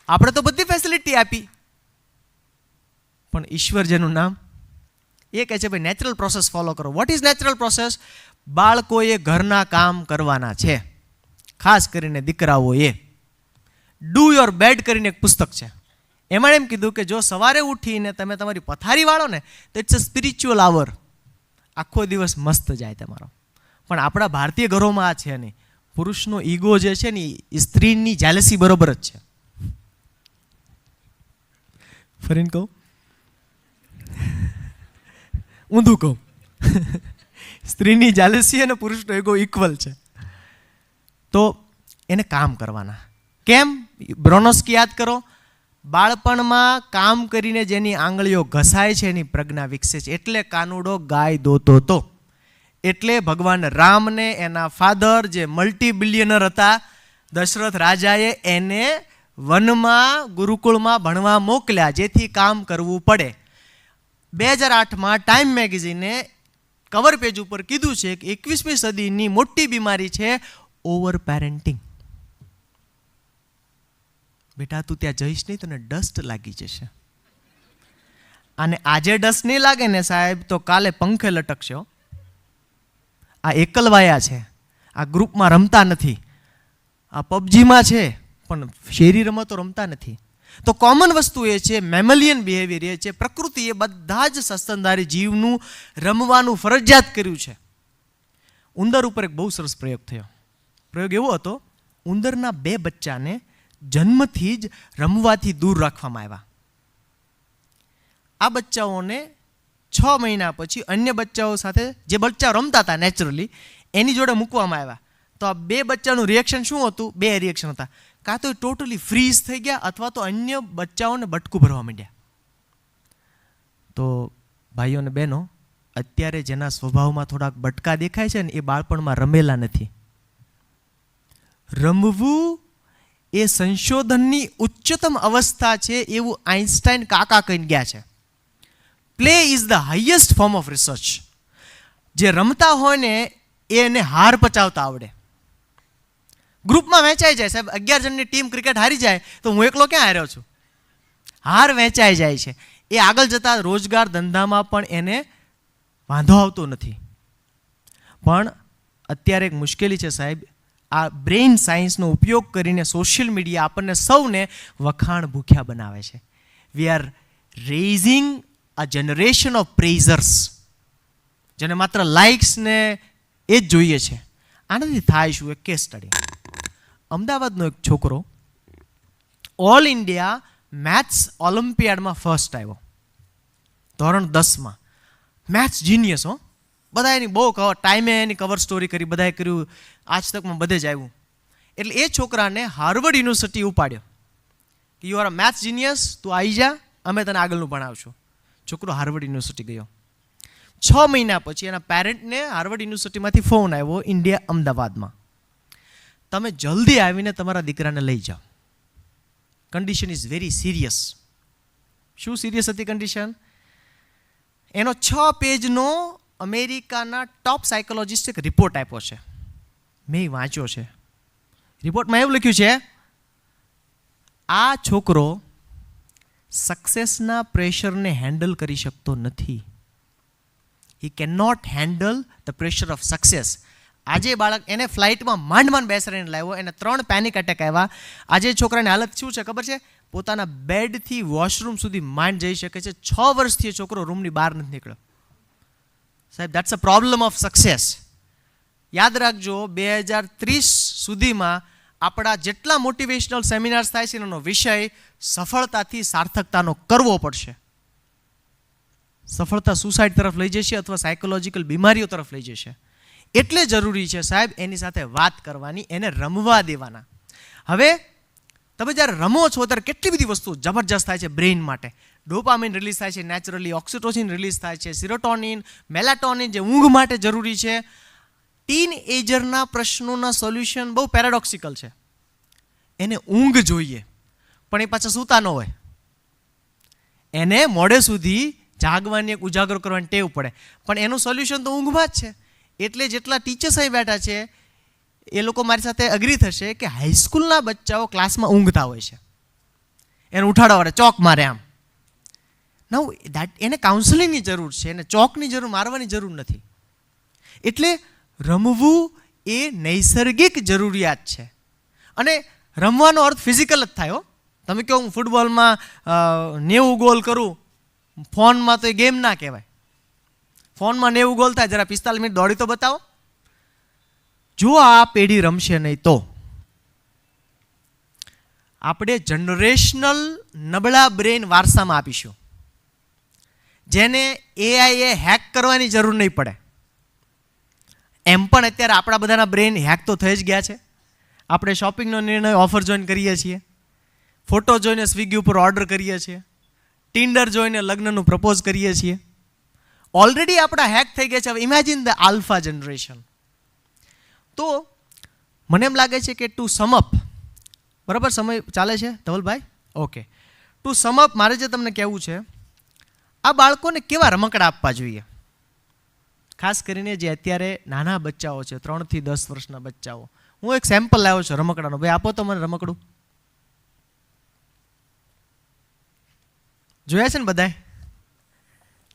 આપણે તો બધી ફેસિલિટી આપી, પણ ઈશ્વર જેનું નામ, એ કહે છે ભાઈ નેચરલ પ્રોસેસ ફોલો કરો. What is natural process? બાળકોએ ઘરના કામ કરવાના છે, ખાસ કરીને દીકરાઓએ. ડુ યોર બેડ કરીને એક પુસ્તક છે, એમાં એમ કીધું કે જો સવારે ઉઠીને તમે તમારી પથારી વાળો ને તો ઇટ્સ અ સ્પિરિચ્યુઅલ આવર, આખો દિવસ મસ્ત જાય તમારો. પણ આપણા ભારતીય ઘરોમાં આ છે નહીં. પુરુષનો ઈગો જે છે ને એ સ્ત્રીની જેલસી બરોબર જ છે. ફરીને કહું, ઊંધું કહું, સ્ત્રીની જેલસી અને પુરુષનો ઈગો ઇક્વલ છે. તો એને કામ કરવાના. કેમ? બ્રોનોસ્કી યાદ કરો. બાળપણમાં કામ કરીને જેની આંગળીઓ ઘસાય છે એની પ્રજ્ઞા વિકસે છે. એટલે કાનુડો ગાય દોતો હતો. એટલે ભગવાન રામને એના ફાધર જે મલ્ટી બિલિયનર હતા દશરથ રાજાએ એને વનમાં ગુરુકુળમાં ભણવા મોકલ્યા, જેથી કામ કરવું પડે. 2008માં ટાઈમ મેગેઝિને કવર પેજ ઉપર કીધું છે કે 21મી સદીની મોટી બીમારી છે ઓવર પેરેન્ટિંગ. બેટા તું ત્યાં જઈશ નહીં, તને ડસ્ટ લાગી જશે. અને આજે ડસ્ટ નહીં લાગે ને સાહેબ તો કાલે પંખે લટકશો. આ એકલવાયા છે. આ ગ્રુપમાં રમતા નથી, આ પબજીમાં છે પણ શેરી રમતો રમતા નથી. તો કોમન વસ્તુ એ છે, મેમલિયન બિહેવિયર એ છે, પ્રકૃતિએ બધા જ સસ્તનધારી જીવનું રમવાનું ફરજિયાત કર્યું છે. ઉંદર ઉપર એક બહુ સરસ પ્રયોગ થયો. પ્રયોગ એવો હતો, ઉંદરના 2 બચ્ચાને જન્મથી જ રમવાથી દૂર રાખવામાં આવ્યા. આ બચ્ચાઓને 6 મહિના પછી અન્ય બચ્ચાઓ સાથે જે બચ્ચાઓ રમતા હતા નેચરલી એની જોડે મૂકવામાં આવ્યા. તો આ 2 બચ્ચાનું રિએક્શન શું હતું? 2 રિએક્શન હતા. કાં તો ટોટલી ફ્રીઝ થઈ ગયા અથવા તો અન્ય બચ્ચાઓને બટકું ભરવા માંડ્યા. તો ભાઈઓ અને બહેનો, અત્યારે જેના સ્વભાવમાં થોડાક બટકા દેખાય છે ને એ બાળપણમાં રમેલા નથી. રમવું એ સંશોધનની ઉચ્ચતમ અવસ્થા છે એવું આઇન્સ્ટાઈન કાકા કહીને ગયા છે. Play is the highest form of research. જે રમતા હોય ને એને હાર પચાવતા આવડે. ગ્રુપમાં વહેંચાઈ જાય. સાહેબ 11 જણની ટીમ ક્રિકેટ હારી જાય તો હું એકલો ક્યાં હાર્યો છું? હાર વહેંચાઈ જાય છે. એ આગળ જતા રોજગાર ધંધામાં પણ એને વાંધો આવતો નથી. પણ અત્યારે એક મુશ્કેલી છે સાહેબ, આ બ્રેઇન સાયન્સનો ઉપયોગ કરીને સોશિયલ મીડિયા આપણને સૌને વખાણ ભૂખ્યા બનાવે છે. We are raising a generation of praisers, જેને માત્ર લાઇક્સ ને એ જ જોઈએ છે. આનાથી થાય શું? એક કેસ સ્ટડી. અમદાવાદનો એક છોકરો ઓલ ઇન્ડિયા મેથ્સ ઓલિમ્પિયાડમાં ફર્સ્ટ આવ્યો, ધોરણ 10માં. મેથ્સ જીનિયસ હો. બધા એની બહુ ટાઈમે એની કવર સ્ટોરી કરી, બધાએ કર્યું, આજ તકમાં બધે જ આવ્યું. એટલે એ છોકરાને હાર્વર્ડ યુનિવર્સિટી ઉપાડ્યો કે you are a maths genius, તું આવી જા, અમે તને આગળનું ભણાવશું. છોકરો હાર્વર્ડ યુનિવર્સિટી ગયો. 6 મહિના પછી એના પેરેન્ટને હાર્વર્ડ યુનિવર્સિટીમાંથી ફોન આવ્યો ઇન્ડિયા અમદાવાદમાં, તમે જલ્દી આવીને તમારા દીકરાને લઈ જાઓ, કન્ડિશન ઇઝ વેરી સિરિયસ. શું સિરિયસ હતી કન્ડિશન? એનો 6 પેજનો અમેરિકાના ટોપ સાયકોલોજિસ્ટ એક રિપોર્ટ આપ્યો છે, મેં વાંચ્યો છે. રિપોર્ટમાં એવું લખ્યું છે, આ છોકરો સક્સેસના પ્રેશરને હેન્ડલ કરી શકતો નથી. He can not handle the pressure of success. આજે બાળક, એને ફ્લાઇટમાં માંડ બેસાડીને લાવ્યો, એને 3 પેનિક એટેક આવ્યા. આજે છોકરાની હાલત શું છે ખબર છે? પોતાના બેડથી વોશરૂમ સુધી માંડ જઈ શકે છે. 6 વર્ષથી એ છોકરો રૂમની બહાર નથી નીકળ્યો. સાહેબ, that's a problem of success. યાદ રાખજો, 2030 સુધીમાં આપણા જેટલા મોટિવેશનલ સેમિનાર્સ થાય છે એનો વિષય સફળતાથી સાર્થકતાનો કરવો પડશે. સફળતા સુસાઇડ તરફ લઈ જશે અથવા સાયકોલોજીકલ બીમારીઓ તરફ લઈ જશે. એટલે જરૂરી છે સાહેબ એની સાથે વાત કરવાની, એને રમવા દેવાના. હવે તમે જ્યારે રમો છો ત્યારે કેટલી બધી વસ્તુ જબરજસ્ત થાય છે બ્રેઇન માટે. ડોપામિન રિલીઝ થાય છે નેચરલી, ઓક્સિટોસિન રિલીઝ થાય છે, સિરોટોનિન, મેલાટોનિન જે ઊંઘ માટે જરૂરી છે. ટીન એજરના પ્રશ્નોના સોલ્યુશન બહુ પેરાડોક્સિકલ છે. એને ઊંઘ જોઈએ પણ એ પાછા સૂતા ન હોય, એને મોડે સુધી જાગવાની, એક ઉજાગરો કરવાની ટેવ પડે, પણ એનું સોલ્યુશન તો ઊંઘમાં જ છે. એટલે જેટલા ટીચર્સ અહીં બેઠા છે એ લોકો મારી સાથે અગ્રી થશે કે હાઈસ્કૂલના બચ્ચાઓ ક્લાસમાં ઊંઘતા હોય છે, એને ઉઠાડવા વાળે ચોક મારે આમ. નવ દેટ એને કાઉન્સેલિંગની જરૂર છે, એને ચોકની જરૂર, મારવાની જરૂર નથી. એટલે રમવું એ નૈસર્ગિક જરૂરિયાત છે. અને રમવાનો અર્થ ફિઝિકલ જ થાય હો. તમે કહો હું ફૂટબોલમાં 90 ગોલ કરું, ફોનમાં તો એ ગેમ ના કહેવાય. ફોનમાં 90 ગોલ થાય, જરા 45 મિનિટ દોડી તો બતાવો. જો આ પેઢી રમશે નહીં તો આપણે જનરેશનલ નબળા બ્રેન વારસામાં આપીશું, જેને એઆઈએ હેક કરવાની જરૂર નહીં પડે. એમ પણ અત્યારે આપણા બધાના બ્રેન હેક તો થઈ જ ગયા છે. આપણે શોપિંગનો નિર્ણય ઓફર જોઈને કરીએ છીએ, ફોટો જોઈને સ્વિગી ઉપર ઓર્ડર કરીએ છીએ, ટિન્ડર જોઈને લગ્નનું પ્રપોઝ કરીએ છીએ. ઓલરેડી આપણા હેક થઈ ગયા છે. હવે ઇમેજિન ધ આલ્ફા જનરેશન. તો મને એમ લાગે છે કે ટુ સમઅપ, બરાબર સમય ચાલે છે ધવલભાઈ? ઓકે, ટુ સમઅપ મારે જે તમને કહેવું છે, આ બાળકોને કેવા રમકડા આપવા જોઈએ, ખાસ કરીને જે અત્યારે નાના બચ્ચાઓ છે, 3 થી 10 વર્ષના બચ્ચાઓ. હું એક સેમ્પલ લાવ્યો છું રમકડાનો. ભાઈ આપો તો મને રમકડું. જોયા છે ને બધાએ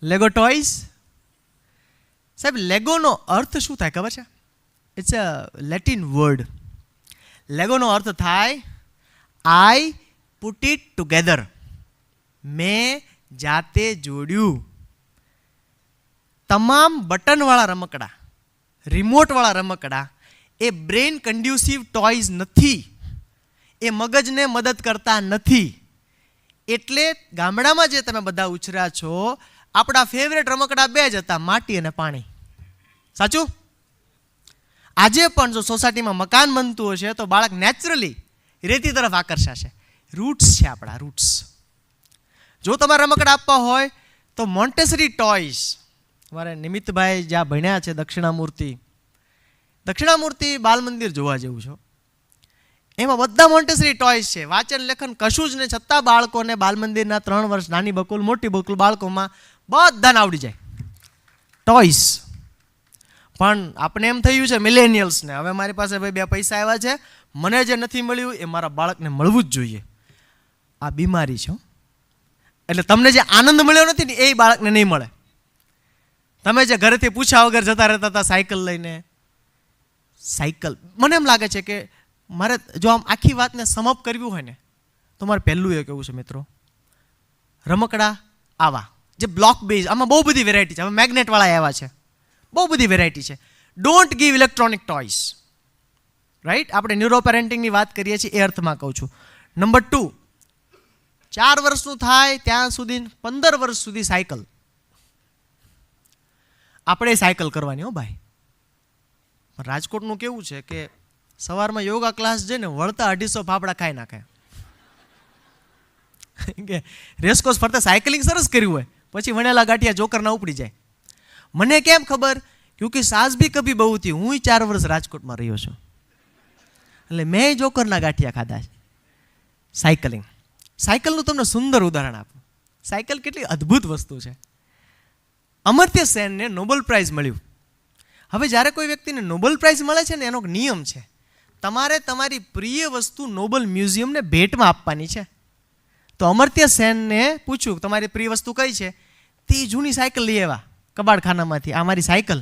લેગો ટોયઝ? સાહેબ લેગોનો અર્થ શું થાય ખબર છે? It's a Latin word. લેગોનો અર્થ થાય આઈ પુટ ઇટ ટુગેધર. મેં જાતે જોડ્યું. તમામ બટનવાળા રમકડા, રિમોટવાળા રમકડા એ બ્રેઇન કન્ડ્યુસિવ ટોયઝ નથી, એ મગજને મદદ કરતા નથી. એટલે ગામડામાં જે તમે બધા ઉછર્યા છો, આપણા ફેવરેટ રમકડા બે જ હતા, માટી અને પાણી. સાચું? આજે પણ જો સોસાયટીમાં મકાન બનતું હશે તો બાળક નેચરલી રેતી તરફ આકર્ષાશે. રૂટ્સ છે આપણા, રૂટ્સ. જો તમારે રમકડા આપવા હોય તો મોન્ટેસરી ટોયઝ, અમારે નિમિત્તભાઈ જ્યાં ભણ્યા છે દક્ષિણામૂર્તિ બાલ મંદિર જોવા જેવું છે. એમાં બધા મોન્ટેસરી ટોયઝ છે. વાંચન લેખન કશું જ નહીં, છતાં બાળકોને બાલ મંદિરના 3 વર્ષ, નાની બકુલ મોટી બકુલ બાળકોમાં બધાને આવડી જાય ટોયઝ. પણ આપણે એમ થયું છે મિલેનિયલ્સને, હવે મારી પાસે ભાઈ 2 પૈસા આવ્યા છે, મને જે નથી મળ્યું એ મારા બાળકને મળવું જ જોઈએ. આ બીમારી છે. એટલે તમને જે આનંદ મળ્યો નથી ને એ બાળકને નહીં મળે. તમે જે ઘરેથી પૂછ્યા વગર જતા રહેતા હતા સાયકલ લઈને, સાયકલ, મને એમ લાગે છે કે મારે જો આમ આખી વાતને સમઅપ કરવી હોય ને તો મારે પહેલું એ કહેવું છે મિત્રો, રમકડા આવા જે બ્લોક બેઝ, આમાં બહુ બધી વેરાયટી છે. હવે મેગ્નેટવાળા આવ્યા છે, બહુ બધી વેરાયટી છે. Don't give electronic toys. Right? આપણે ન્યુરો પેરેન્ટિંગની વાત કરીએ છીએ એ અર્થમાં કહું છું. નંબર 2, 4 વર્ષનું થાય ત્યાં સુધી 15 વર્ષ સુધી સાયકલ. આપણે સાયકલ કરવાની હો ભાઈ. રાજકોટનું કેવું છે કે સવારમાં યોગા ક્લાસ જઈને વળતા 250 ફાફડા ખાઈ નાખે. કે રેસકોર્સ ફરતા સાયકલિંગ સરસ કર્યું હોય, પછી વણેલા ગાંઠિયા જોકરના ઉપડી જાય. મને કેમ ખબર? ક્યોંકિ સાસ ભી કભી બહુ થી. હું 4 વર્ષ રાજકોટમાં રહ્યો છું, એટલે મેં જોકરના ગાંઠિયા ખાધા છે. સાયકલિંગ, સાયકલનું તમને સુંદર ઉદાહરણ આપું. સાયકલ કેટલી અદ્ભુત વસ્તુ છે. અમર્ત્ય સેનને નોબેલ પ્રાઇઝ મળ્યું. હવે જ્યારે કોઈ વ્યક્તિને નોબેલ પ્રાઇઝ મળે છે ને એનો નિયમ છે, તમારે તમારી પ્રિય વસ્તુ નોબેલ મ્યુઝિયમને ભેટમાં આપવાની છે. તો અમર્ત્ય સેનને પૂછ્યું તમારી પ્રિય વસ્તુ કઈ છે? તે જૂની સાયકલ લઈ આવ્યા કબાડખાનામાંથી. આ મારી સાયકલ.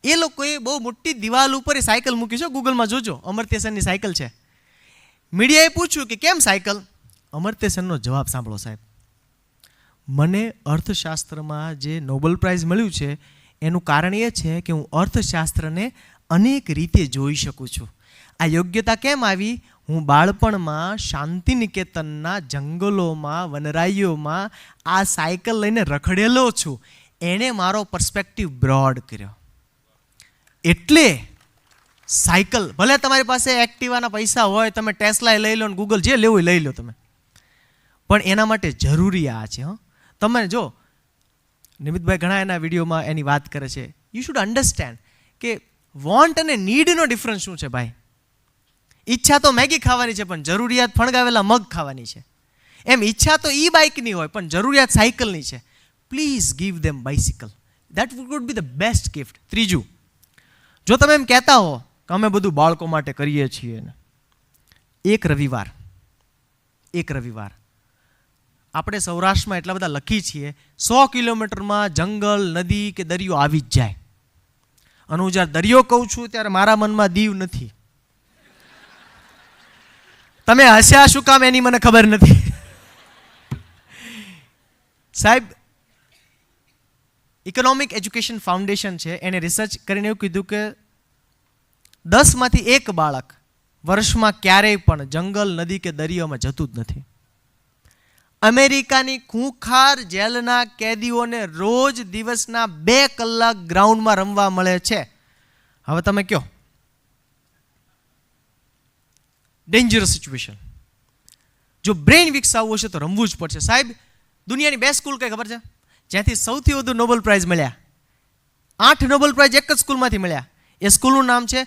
એ લોકોએ બહુ મોટી દિવાલ ઉપર એ સાયકલ મૂકી છે, ગૂગલમાં જોજો, અમર્ત્ય સેનની સાયકલ છે. મીડિયાએ પૂછ્યું કે કેમ સાયકલ? અમર્ત્ય સેનનો જવાબ સાંભળો સાહેબ, મને અર્થશાસ્ત્રમાં જે નોબેલ પ્રાઇઝ મળ્યું છે એનું કારણ એ છે કે હું અર્થશાસ્ત્રને અનેક રીતે જોઈ શકું છું. આ યોગ્યતા કેમ આવી? હું બાળપણમાં શાંતિનિકેતનના જંગલોમાં, વનરાઈઓમાં આ સાયકલ લઈને રખડેલો છું. એણે મારો પર્સપેક્ટિવ બ્રોડ કર્યો. એટલે સાયકલ, ભલે તમારી પાસે એક્ટિવાના પૈસા હોય, તમે ટેસ્લા લઈ લો ને ગૂગલ જે લેવું લઈ લો તમે, પણ એના માટે જરૂરી આ છે. તમે જો નિમિતભાઈ ઘણા એના વિડીયોમાં એની વાત કરે છે. યુ શુડ અન્ડરસ્ટેન્ડ કે વોન્ટ અને નીડનો ડિફરન્સ શું છે ભાઈ. ઈચ્છા તો મેગી ખાવાની છે પણ જરૂરિયાત ફણગાવેલા મગ ખાવાની છે. એમ ઈચ્છા તો ઈ બાઇકની હોય પણ જરૂરિયાત સાયકલની છે. Please give them bicycle. That would be the best gift. ત્રીજું, જો તમે એમ કહેતા હો કે અમે બધું બાળકો માટે કરીએ છીએ ને, એક રવિવાર આપણે સૌરાષ્ટ્રમાં એટલા બધા લખી છીએ 100 કિલોમીટરમાં જંગલ, નદી કે દરિયો આવી જ જાય. અને હું જ્યારે દરિયો કહું છું ત્યારે મારા મનમાં દીવ નથી. તમે હસ્યા શું કામ એની મને ખબર નથી. સાહેબ, ઇકોનોમિક એજ્યુકેશન ફાઉન્ડેશન છે, એને રિસર્ચ કરીને એવું કીધું કે 10માંથી 1 બાળક વર્ષમાં ક્યારેય પણ જંગલ, નદી કે દરિયામાં જતું જ નથી. અમેરિકાની ખૂંખાર જેલના કેદીઓને રોજ દિવસના 2 કલાક ગ્રાઉન્ડમાં રમવા મળે છે. હવે તમે કહો, ડેન્જરસ સિચ્યુએશન. જો બ્રેઇન વિકસાવવું હશે તો રમવું જ પડશે. સાહેબ, દુનિયાની 2 સ્કૂલ કઈ ખબર છે જ્યાંથી સૌથી વધુ નોબેલ પ્રાઇઝ મળ્યા? 8 નોબેલ પ્રાઇઝ એક જ સ્કૂલમાંથી મળ્યા. એ સ્કૂલનું નામ છે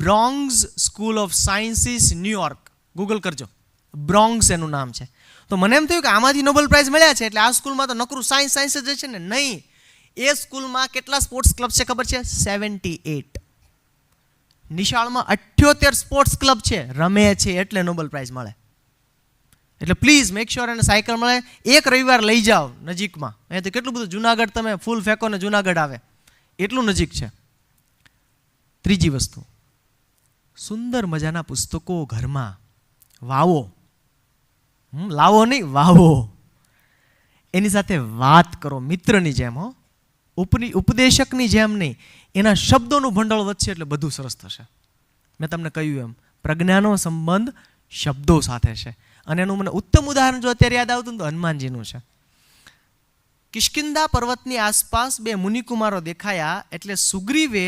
Bronx School of Sciences, New York. Google કરજો, બ્રોન્ક્સ એનું નામ છે. તો મને એમ થયું કે આમાંથી નોબેલ પ્રાઇઝ મળ્યા છે એટલે આ સ્કૂલમાં તો નકરું સાયન્સ જ છે ને. નહીં, એ સ્કૂલમાં કેટલા સ્પોર્ટ્સ ક્લબ છે ખબર છે? 78. નિશાળમાં 78 સ્પોર્ટ્સ ક્લબ છે, રમે છે એટલે નોબેલ પ્રાઇઝ મળે. એટલે પ્લીઝ મેક શ્યોર એને સાયકલ મળે. એક રવિવાર લઈ જાઓ નજીકમાં. અહીંયાથી કેટલું બધું જુનાગઢ તમે ફૂલ ફેંકો ને જુનાગઢ આવે એટલું નજીક છે. ત્રીજી વસ્તુ, સુંદર મજાના પુસ્તકો ઘરમાં વાવો, લાવો નહીં, વાવો. એની સાથે વાત કરો મિત્રની જેમ, હો, ઉપદેશકની જેમ નહીં. એના શબ્દોનું ભંડોળ વધશે એટલે બધું સરસ થશે. મેં તમને કહ્યું એમ, પ્રજ્ઞાનો સંબંધ શબ્દો સાથે છે. અને એનું મને ઉત્તમ ઉદાહરણ જો અત્યારે યાદ આવતું તો હનુમાનજીનું છે. કિષ્કિંધા પર્વતની આસપાસ બે મુનિકુમારો દેખાયા એટલે સુગ્રીવે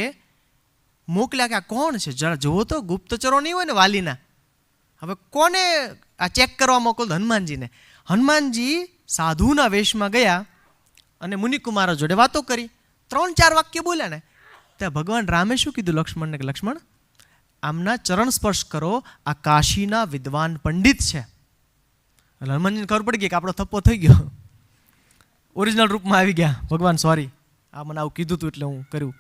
મોકલ્યા કે આ કોણ છે, જરા જુઓ તો. ગુપ્તચરો નહીં હોય ને વાલીના, હવે કોને આ ચેક કરવા મોકલતો? હનુમાનજીને. હનુમાનજી સાધુના વેશમાં ગયા અને મુનિકુમારો જોડે વાતો કરી. 3-4 વાક્ય બોલ્યા ને ત્યાં ભગવાન રામે શું કીધું લક્ષ્મણને કે લક્ષ્મણ, આમના ચરણ સ્પર્શ કરો, આ કાશીના વિદ્વાન પંડિત છે. એટલે હનુમાનજીને ખબર પડી ગઈ કે આપણો થપ્પો થઈ ગયો, ઓરિજિનલ રૂપમાં આવી ગયા. ભગવાન સોરી, આ મને આવું કીધું હતું એટલે હું કર્યું.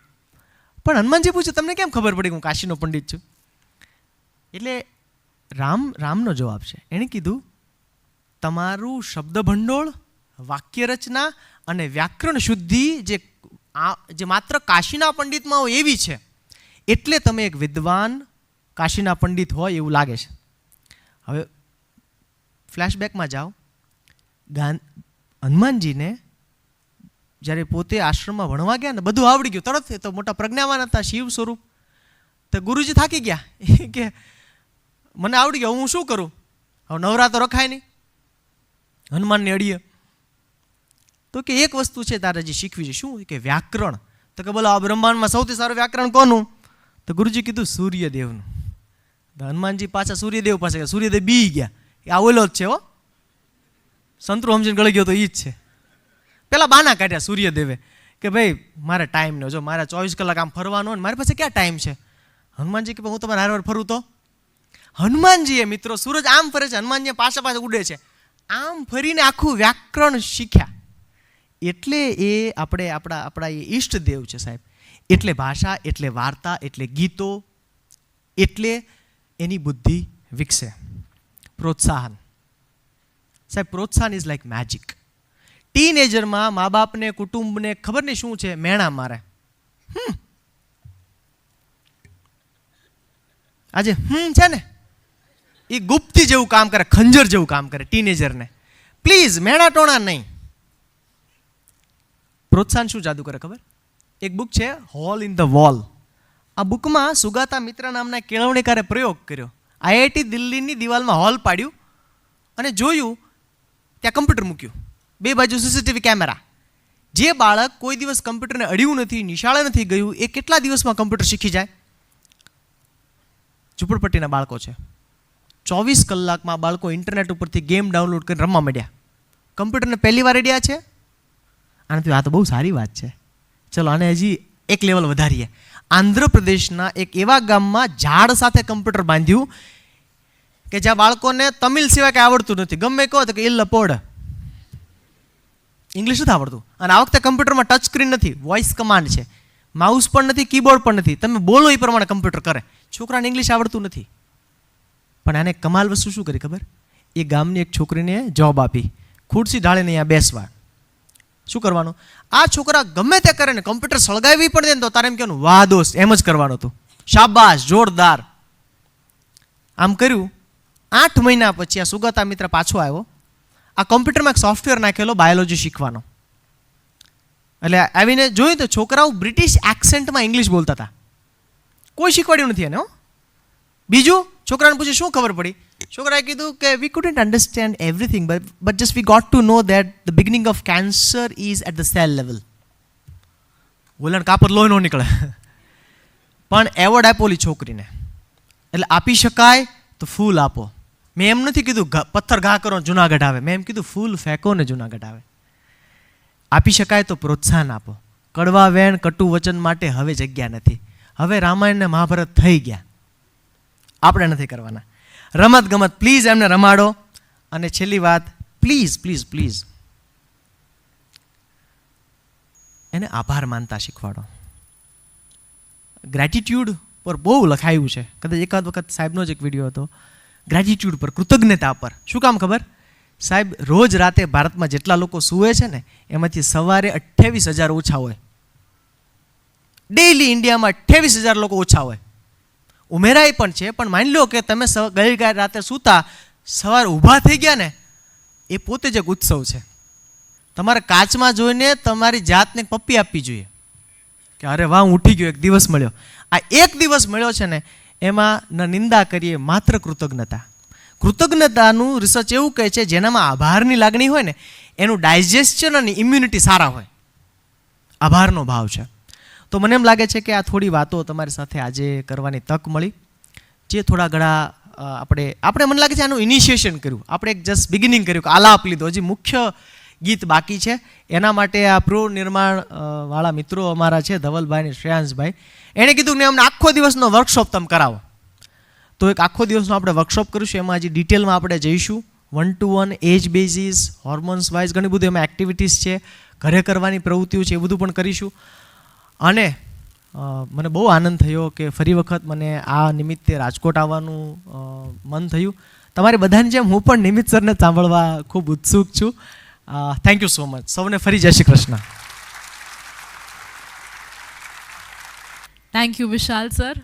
પણ હનુમાનજી પૂછે તમને કેમ ખબર પડી કે હું કાશીનો પંડિત છું? એટલે રામનો જવાબ છે. એણે કીધું તમારું શબ્દ ભંડોળ, વાક્ય રચના અને વ્યાકરણ શુદ્ધિ જે માત્ર કાશીના પંડિતમાં હોય એવી છે, એટલે તમે એક વિદ્વાન કાશીના પંડિત હોય એવું લાગે છે. હવે ફ્લેશબેકમાં જાઓ. હનુમાનજીને જ્યારે પોતે આશ્રમમાં ભણવા ગયા ને બધું આવડી ગયું તરત, તો મોટા પ્રજ્ઞાવાન હતા, શિવ સ્વરૂપ. તો ગુરુજી થાકી ગયા કે મને આવડી ગયું, હું શું કરું? હવે નવરા તો રખાય નહીં હનુમાનને અડીએ. તો કે એક વસ્તુ છે તારે જે શીખવી છે. શું? કે વ્યાકરણ. તો કે બોલો આ બ્રહ્માંડમાં સૌથી સારું વ્યાકરણ કોનું? તો ગુરુજી કીધું સૂર્યદેવનું. તો હનુમાનજી પાછા સૂર્યદેવ પાસે ગયા. સૂર્યદેવ બી ગયા, આ ઓલો જ છે, હો, સંતરું સમજીને ગળી ગયો તો એ જ છે. પેલા બાના કાઢ્યા સૂર્યદેવે કે ભાઈ મારે ટાઈમ ન, જો મારે 24 કલાક આમ ફરવાનો ને મારી પાસે ક્યાં ટાઈમ છે? હનુમાનજી કે હું તમારે હારવાર ફરું તો? હનુમાનજીએ મિત્રો સૂરજ આમ ફરે છે, હનુમાનજી પાછા પાછા ઉડે છે, આમ ફરીને આખું વ્યાકરણ શીખ્યા. એટલે એ આપણા એ ઈષ્ટદેવ છે સાહેબ. એટલે ભાષા, એટલે વાર્તા, એટલે ગીતો, એટલે એની બુદ્ધિ વિકસે. પ્રોત્સાહન સાહેબ, પ્રોત્સાહન ઇઝ લાઈક મેજિક. ટીનેજરમાં મા બાપને, કુટુંબને ખબર નહીં શું છે, મેણા મારે. આજે છે ને એ ગુપ્તી જેવું કામ કરે, ખંજર જેવું કામ કરે ટીનેજરને. પ્લીઝ મેણા ટોણા નહીં. પ્રોત્સાહન શું જાદુ કરે ખબર? એક બુક છે હોલ ઇન ધ વોલ. આ બુકમાં સુગાતા મિત્ર નામના કેળવણીકારે પ્રયોગ કર્યો. IIT દિલ્હીની દિવાલમાં હોલ પાડ્યું અને જોયું ત્યાં કમ્પ્યુટર મૂક્યું, 2 બાજુ CCTV કેમેરા. જે બાળક કોઈ દિવસ કમ્પ્યુટરને અડ્યું નથી, નિશાળે નથી ગયું, એ કેટલા દિવસમાં કમ્પ્યુટર શીખી જાય? ઝૂંપડપટ્ટીના બાળકો છે, 24 કલાકમાં બાળકો ઇન્ટરનેટ ઉપરથી ગેમ ડાઉનલોડ કરીને રમવા માંડ્યા. કમ્પ્યુટરને પહેલી વાર અડ્યા છે. આનાથી આ તો બહુ સારી વાત છે. ચલો આને હજી એક લેવલ વધારીએ. આંધ્રપ્રદેશના એક એવા ગામમાં ઝાડ સાથે કમ્પ્યુટર બાંધ્યું કે જ્યાં બાળકોને તમિલ સિવાય કંઈ આવડતું નથી. ગમે કહો તો કે ઇલ્લ પોડ, ઇંગ્લિશ નથી આવડતું. અને આ વખતે કમ્પ્યુટરમાં ટચ સ્ક્રીન નથી, વોઇસ કમાન્ડ છે, માઉસ પણ નથી, કીબોર્ડ પણ નથી. તમે બોલો એ પ્રમાણે કમ્પ્યુટર કરે. છોકરાને ઇંગ્લિશ આવડતું નથી. પણ આને કમાલ વસ્તુ શું કરી ખબર? એ ગામની એક છોકરીને જોબ આપી, ખુરશી ઢાળીને અહીંયા બેસવા. શું કરવાનું? આ છોકરા ગમે તે કરે ને, કમ્પ્યુટર સળગાવી પણ દે ને તો તારે એમ કહેવાનું વાહ દોસ્ત, એમ જ કરવાનું હતું, શાબાશ, જોરદાર. આમ કર્યું. 8 મહિના પછી આ સુગતા મિત્ર પાછો આવ્યો. આ કમ્પ્યુટરમાં એક સોફ્ટવેર નાખેલો બાયોલોજી શીખવાનો. એટલે આવીને જોયું તો છોકરાઓ બ્રિટિશ એક્સેન્ટમાં ઇંગ્લિશ બોલતા હતા. કોઈ શીખવાડ્યું નથી એને. હો. બીજું છોકરાને પૂછ્યું શું ખબર પડી? છોકરાએ કીધું કે we couldn't understand everything but just we got to know that the beginning of cancer is at the cell level. બોલણ કાપડ લોહી ન નીકળે. પણ એવોર્ડ આપ્યો ઓલી છોકરીને. એટલે આપી શકાય તો ફૂલ આપો. મેં એમ નથી કીધું પથ્થર ઘા કરો જુનાગઢ આવે, મેં એમ કીધું ફૂલ ફેંકો ને જુનાગઢ આવે. આપી શકાય તો પ્રોત્સાહન આપો. કડવા વેણ, કટુ વચન માટે હવે જગ્યા નથી. હવે રામાયણ ને મહાભારત થઈ ગયા, આપણે નથી કરવાના. રમત ગમત પ્લીઝ એમને રમાડો. અને છેલ્લી વાત, પ્લીઝ પ્લીઝ પ્લીઝ એને આભાર માનતા શીખવાડો. ગ્રેટિટ્યૂડ પર બહુ લખાયું છે, કદાચ એકાદ વખત સાહેબનો જ એક વિડીયો હતો ગ્રેટિટ્યૂડ પર, કૃતજ્ઞતા પર. શું કામ ખબર? સાહેબ રોજ રાતે ભારતમાં જેટલા લોકો સૂવે છે ને એમાંથી સવારે 28,000 ઓછા હોય. ડેઇલી ઇન્ડિયામાં 28,000 લોકો ઓછા હોય. ઉમેરાય પણ છે, પણ માની લો કે તમે ગઈ રાતે સૂતા સવાર ઊભા થઈ ગયા ને, એ પોતે જ એક ઉત્સવ છે. તમારે કાચમાં જોઈને તમારી જાતને પપ્પી આપવી જોઈએ કે અરે વાહ હું ઉઠી ગયો, એક દિવસ મળ્યો. આ એક દિવસ મળ્યો છે ને એમાં ન નિંદા કરીએ, માત્ર કૃતજ્ઞતા. કૃતજ્ઞતાનું રિસર્ચ એવું કહે છે જેનામાં આભારની લાગણી હોય ને એનું ડાયજેસ્શન અને ઇમ્યુનિટી સારા હોય. આભારનો ભાવ છે. તો મને એમ લાગે છે કે આ થોડી વાતો તમારી સાથે આજે કરવાની તક મળી, જે થોડા ઘણા આપણે મને લાગે છે આનું ઇનિશિએશન કર્યું, આપણે એક જસ્ટ બિગિનિંગ કર્યું કે આલાપ લીધો, હજી મુખ્ય ગીત બાકી છે. એના માટે આ પ્રો નિર્માણ વાળા મિત્રો અમારા છે ધવલભાઈ અને શ્રેયાંશભાઈ, એણે કીધું કે અમને આખો દિવસનો વર્કશોપ તમે કરાવો. તો એક આખો દિવસનો આપણે વર્કશોપ કરીશું, એમાં હજી ડિટેલમાં આપણે જઈશું, 1-to-1 એજ બેઝિસ, હોર્મોન્સ વાઇઝ ઘણી બધી એમાં એક્ટિવિટીઝ છે, ઘરે કરવાની પ્રવૃત્તિઓ છે, એ બધું પણ કરીશું. અને મને બહુ આનંદ થયો કે ફરી વખત મને આ નિમિત્તે રાજકોટ આવવાનું મન થયું. તમારી બધાની જેમ હું પણ નિમિત્ત સરને સાંભળવા ખૂબ ઉત્સુક છું. Thank you so much. સૌને ફરી જય Shri Krishna. Thank you Vishal sir.